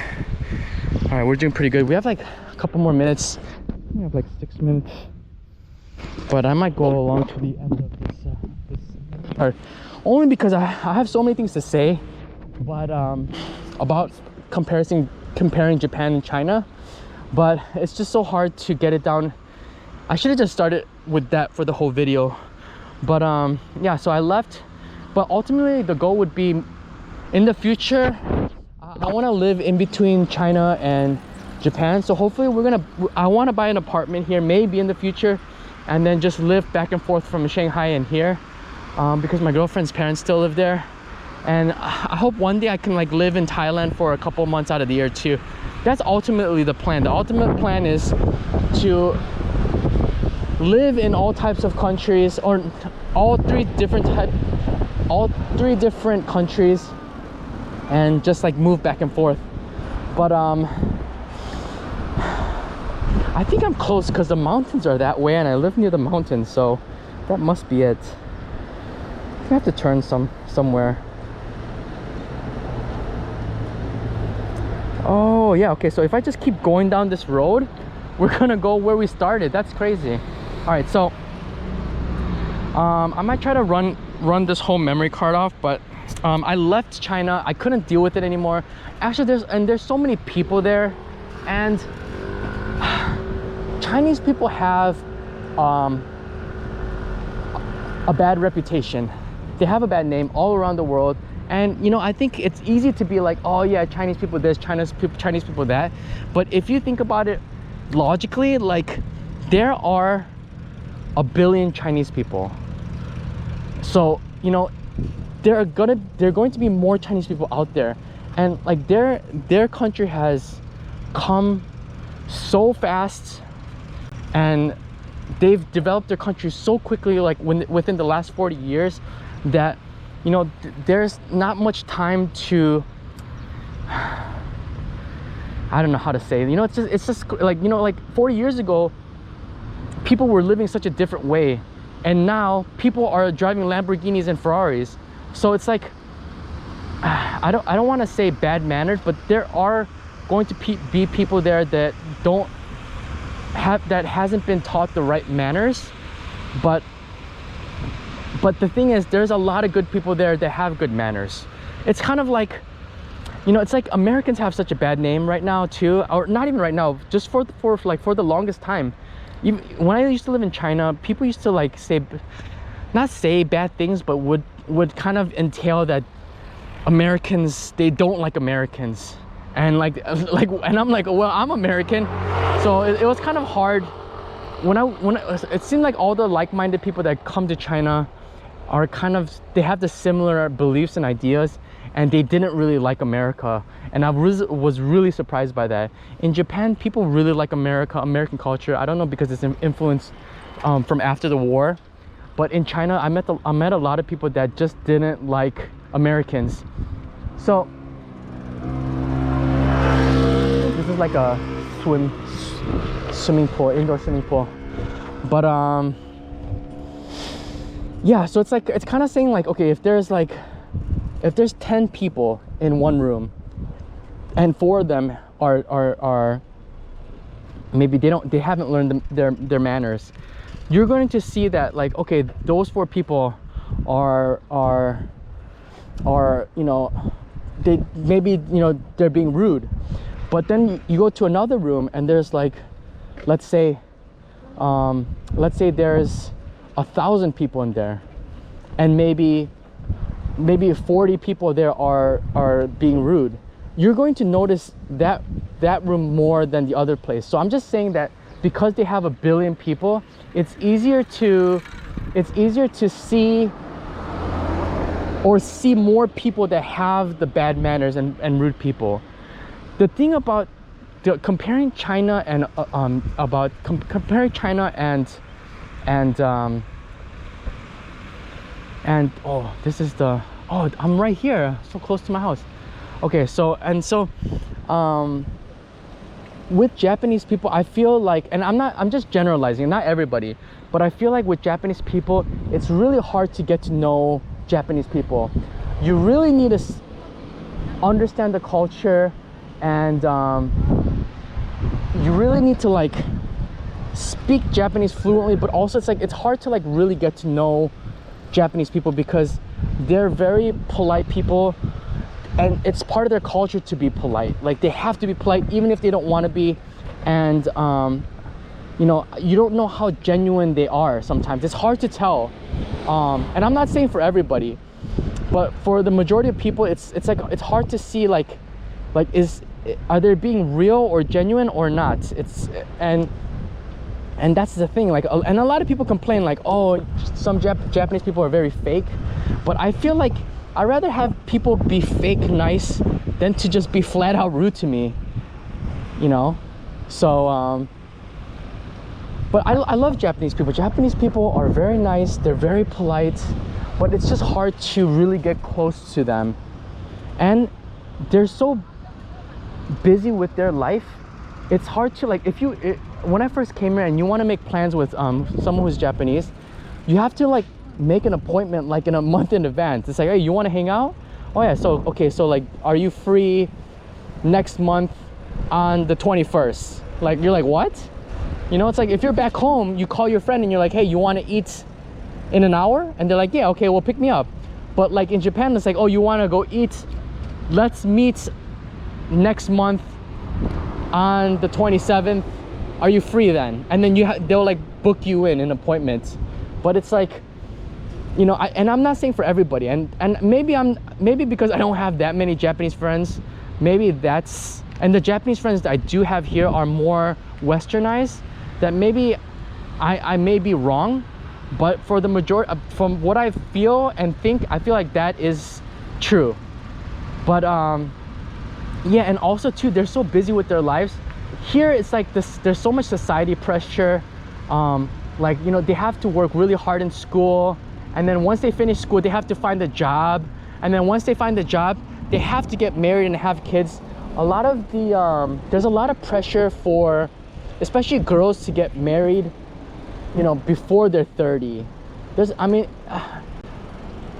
All right, we're doing pretty good. We have like a couple more minutes. We have like 6 minutes, but I might go along to the end of this part, only because I have so many things to say, but about comparing Japan and China, but it's just so hard to get it down. I should have just started with that for the whole video, but yeah, so I left, but ultimately the goal would be in the future I want to live in between China and Japan. So hopefully I want to buy an apartment here maybe in the future, and then just live back and forth from Shanghai and here, because my girlfriend's parents still live there. And I hope one day I can like live in Thailand for a couple months out of the year too. That's ultimately the plan. The ultimate plan is to live in all types of countries, or all three different countries, and just like move back and forth. But I think I'm close because the mountains are that way and I live near the mountains, so that must be it. I have to turn somewhere. Oh yeah, okay, so if I just keep going down this road, we're gonna go where we started. That's crazy. All right, so I might try to run this whole memory card off, but I left China. I couldn't deal with it anymore. Actually, there's so many people there, and Chinese people have a bad reputation. They have a bad name all around the world. And you know, I think it's easy to be like, oh yeah, Chinese people this, Chinese people that. But if you think about it logically, like there are 1 billion Chinese people. So, you know, there are going to be more Chinese people out there. And like their country has come so fast, and they've developed their country so quickly, like within the last 40 years, that you know, there's not much time to, I don't know how to say it. You know, it's just like, you know, like 40 years ago people were living such a different way, and now people are driving Lamborghinis and Ferraris. So it's like, I don't want to say bad manners, but there are going to be people there that hasn't been taught the right manners. But the thing is, there's a lot of good people there that have good manners. It's kind of like, you know, it's like Americans have such a bad name right now too, or not even right now, just for the longest time. Even when I used to live in China, people used to like not say bad things, but would kind of entail that Americans, they don't like Americans. And and I'm like, well, I'm American, so it was kind of hard it seemed like all the like-minded people that come to China are they have the similar beliefs and ideas, and they didn't really like America. And I was really surprised by that. In Japan, people really like American culture. I don't know, because it's influenced from after the war. But in China, I met a lot of people that just didn't like Americans. So this is like a swimming pool, indoor swimming pool. But yeah, so it's kind of saying like, okay, if there's 10 people in one room, and 4 of them are maybe they haven't learned their manners, you're going to see that, like, okay, those 4 people are you know, they're being rude. But then you go to another room, and there's like, let's say there's 1,000 people in there, and maybe 40 people there are being rude. You're going to notice that room more than the other place. So I'm just saying that because they have 1 billion people, it's easier to see more people that have the bad manners and rude people. The thing about comparing China and comparing China and oh, this is the, oh, I'm right here, so close to my house. Okay, so with Japanese people, I feel like, and I'm just generalizing, not everybody, but I feel like with Japanese people, it's really hard to get to know Japanese people. You really need to understand the culture, and you really need to like speak Japanese fluently, but also it's like it's hard to like really get to know Japanese people because they're very polite people, and it's part of their culture to be polite. Like they have to be polite even if they don't want to be. And you know, you don't know how genuine they are sometimes. It's hard to tell. And I'm not saying for everybody, but for the majority of people, it's like it's hard to see like are they being real or genuine or not. And that's the thing, like, and a lot of people complain like, oh, some Japanese people are very fake, but I feel like I'd rather have people be fake nice than to just be flat out rude to me, you know. So but I love Japanese people. Japanese people are very nice, they're very polite, but it's just hard to really get close to them, and they're so busy with their life. It's hard to like, when I first came here and you want to make plans with someone who's Japanese, you have to like make an appointment like in a month in advance. It's like, hey, you want to hang out? Oh yeah, so okay, so like, are you free next month on the 21st? Like, you're like, what? You know, it's like if you're back home, you call your friend and you're like, hey, you want to eat in an hour? And they're like, yeah, okay, well, pick me up. But like in Japan, it's like, oh, you want to go eat? Let's meet next month on the 27th. Are you free then? And then they'll like book you in an appointment. But it's like, you know, and I'm not saying for everybody, and maybe because I don't have that many Japanese friends, maybe that's, and the Japanese friends that I do have here are more westernized, that maybe I may be wrong, but for the majority, from what I feel and think, I feel like that is true. But yeah, and also too, they're so busy with their lives. Here it's like this, there's so much society pressure, like, you know, they have to work really hard in school, and then once they finish school they have to find a job, and then once they find a job they have to get married and have kids. A lot of the there's a lot of pressure for especially girls to get married, you know, before they're 30. I mean,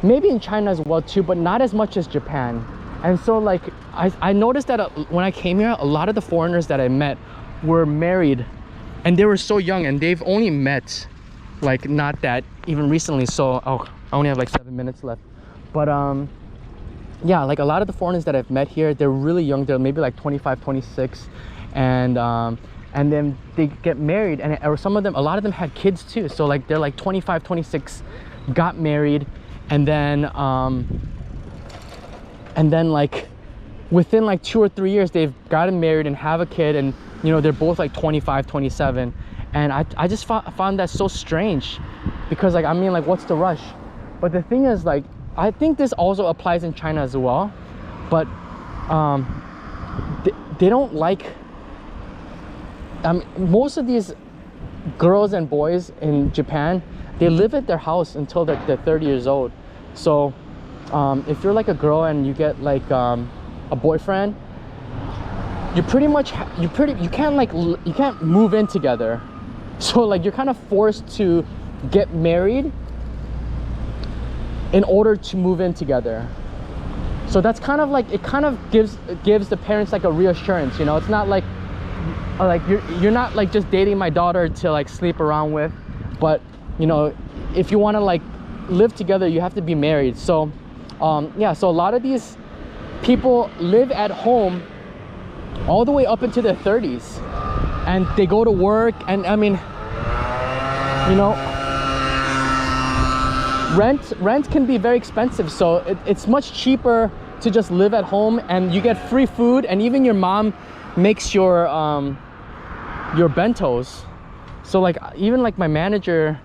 maybe in China as well too, but not as much as Japan. And so like I noticed that when I came here, a lot of the foreigners that I met were married, and they were so young, and they've only met like not that even recently. So oh, I only have like 7 minutes left. But yeah, like a lot of the foreigners that I've met here, they're really young. They're maybe like 25, 26, and then they get married, and or some of them, a lot of them had kids too. So like they're like 25, 26, got married, and then like within like 2 or 3 years they've gotten married and have a kid, and you know, they're both like 25, 27. And I just found that so strange, because like, I mean, like, what's the rush? But the thing is, like, I think this also applies in China as well, but they don't like, most of these girls and boys in Japan, they live at their house until they're 30 years old. So if you're like a girl and you get like a boyfriend, you can't move in together. So like, you're kind of forced to get married in order to move in together. So that's kind of like, it kind of gives the parents like a reassurance, you know. It's not like you're not like just dating my daughter to like sleep around with, but you know, if you want to like live together, you have to be married. So yeah, so a lot of these people live at home all the way up into their 30s, and they go to work, and I mean, you know, rent can be very expensive, so it's much cheaper to just live at home, and you get free food, and even your mom makes your bentos. So like, even like my manager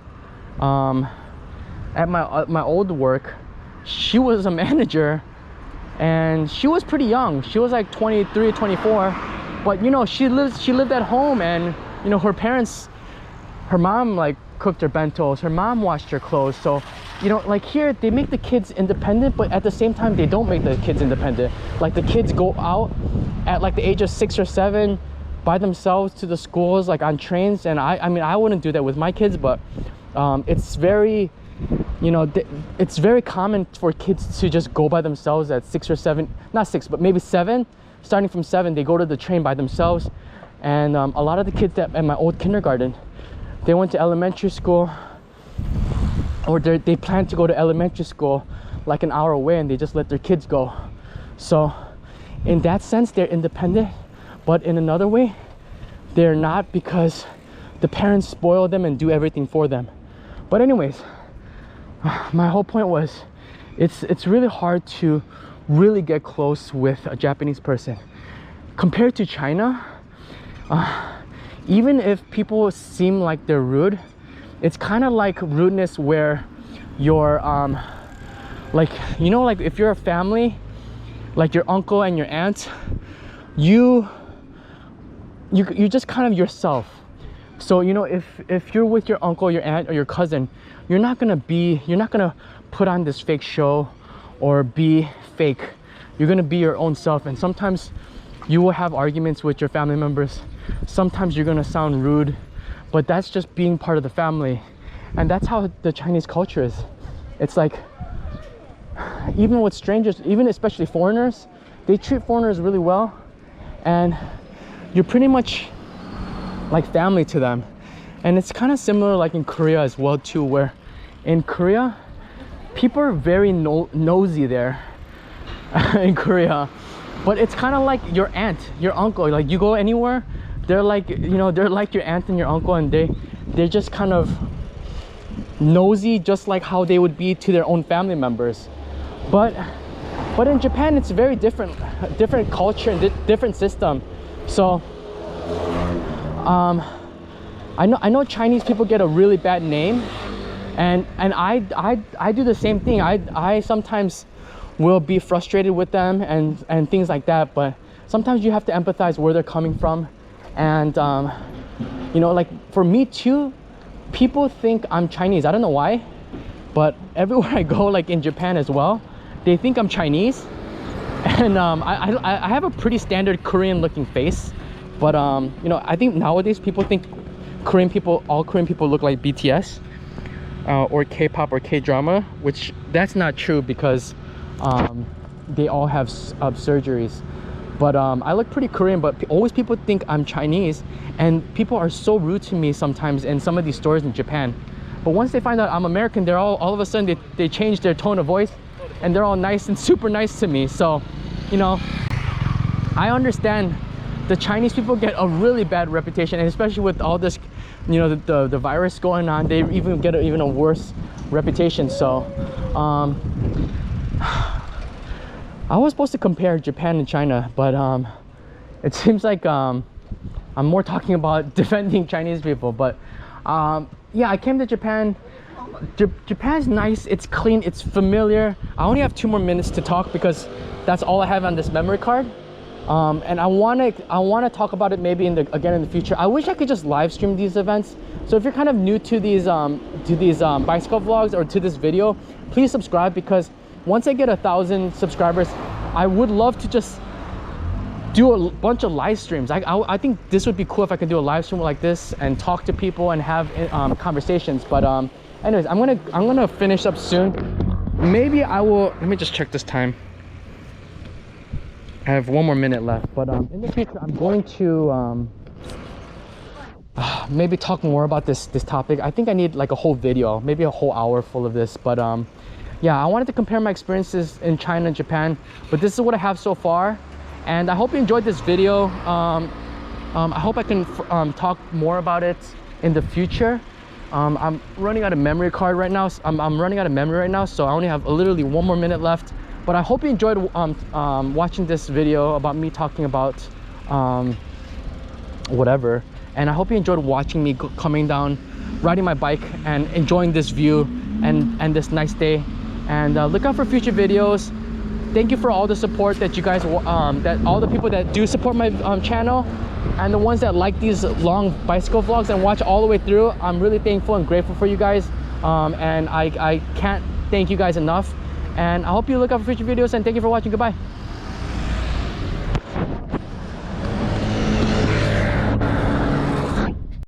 at my old work, she was a manager, and she was pretty young. She was like 23, 24, But you know, she lived at home, and you know, her mom like cooked her bentos, her mom washed her clothes. So you know, like here they make the kids independent, but at the same time they don't make the kids independent. Like the kids go out at like the age of 6 or 7 by themselves to the schools, like on trains. And I mean, I wouldn't do that with my kids, but it's very, you know, it's very common for kids to just go by themselves at 6 or 7, not 6 but maybe 7. Starting from 7, they go to the train by themselves. And a lot of the kids at my old kindergarten, they went to elementary school, or they plan to go to elementary school like an hour away, and they just let their kids go. So in that sense they're independent, but in another way they're not, because the parents spoil them and do everything for them. But anyways, my whole point was it's really hard to really get close with a Japanese person compared to China. Even if people seem like they're rude, it's kind of like rudeness where you're like, you know, like if you're a family, like your uncle and your aunt, you're just kind of yourself. So you know, if you're with your uncle, your aunt, or your cousin, you're not gonna put on this fake show or be fake. You're gonna be your own self. And sometimes you will have arguments with your family members, sometimes you're gonna sound rude, but that's just being part of the family. And that's how the Chinese culture is. It's like, even with strangers, even especially foreigners, they treat foreigners really well, and you're pretty much like family to them. And it's kind of similar like in Korea as well too, where in Korea people are very nosy there in Korea. But it's kind of like your aunt, your uncle. Like you go anywhere, they're like, you know, they're like your aunt and your uncle, and they're just kind of nosy, just like how they would be to their own family members. But in Japan it's very different culture and different system. So I know Chinese people get a really bad name, and I do the same thing. I sometimes will be frustrated with them and things like that, but sometimes you have to empathize where they're coming from. And you know, like for me too, people think I'm Chinese. I don't know why, but everywhere I go, like in Japan as well, they think I'm Chinese. And I have a pretty standard Korean looking face, but you know, I think nowadays people think all Korean people look like BTS or K-pop or K-drama, which that's not true, because they all have surgeries. But I look pretty Korean, but always people think I'm Chinese, and people are so rude to me sometimes in some of these stores in Japan. But once they find out I'm American, they're all of a sudden they change their tone of voice, and they're all nice and super nice to me. So you know, I understand the Chinese people get a really bad reputation, and especially with all this, you know, the virus going on, they even get a worse reputation. So I was supposed to compare Japan and China, but it seems like I'm more talking about defending Chinese people. But yeah, I came to Japan. Japan's nice, it's clean, it's familiar. I only have 2 more minutes to talk because that's all I have on this memory card. And I want to talk about it maybe again in the future. I wish I could just live stream these events. So if you're kind of new to these bicycle vlogs or to this video, please subscribe, because once I get 1,000 subscribers, I would love to just do a bunch of live streams. I think this would be cool if I could do a live stream like this and talk to people and have conversations. But anyways, I'm gonna finish up soon. Maybe I will. Let me just check this time. I have 1 more minute left, but in the future I'm going to maybe talk more about this topic. I think I need like a whole video, maybe a whole hour full of this. But yeah, I wanted to compare my experiences in China and Japan, but this is what I have so far, and I hope you enjoyed this video. I hope I can talk more about it in the future. I'm running out of memory card right now. I'm running out of memory right now, so I only have literally 1 more minute left. But I hope you enjoyed watching this video about me talking about whatever. And I hope you enjoyed watching me coming down, riding my bike, and enjoying this view and this nice day. And look out for future videos. thank you for all the support that you guys that all the people that do support my channel, and the ones that like these long bicycle vlogs and watch all the way through. I'm really thankful and grateful for you guys, and I can't thank you guys enough. And I hope you look out for future videos, and thank you for watching. Goodbye.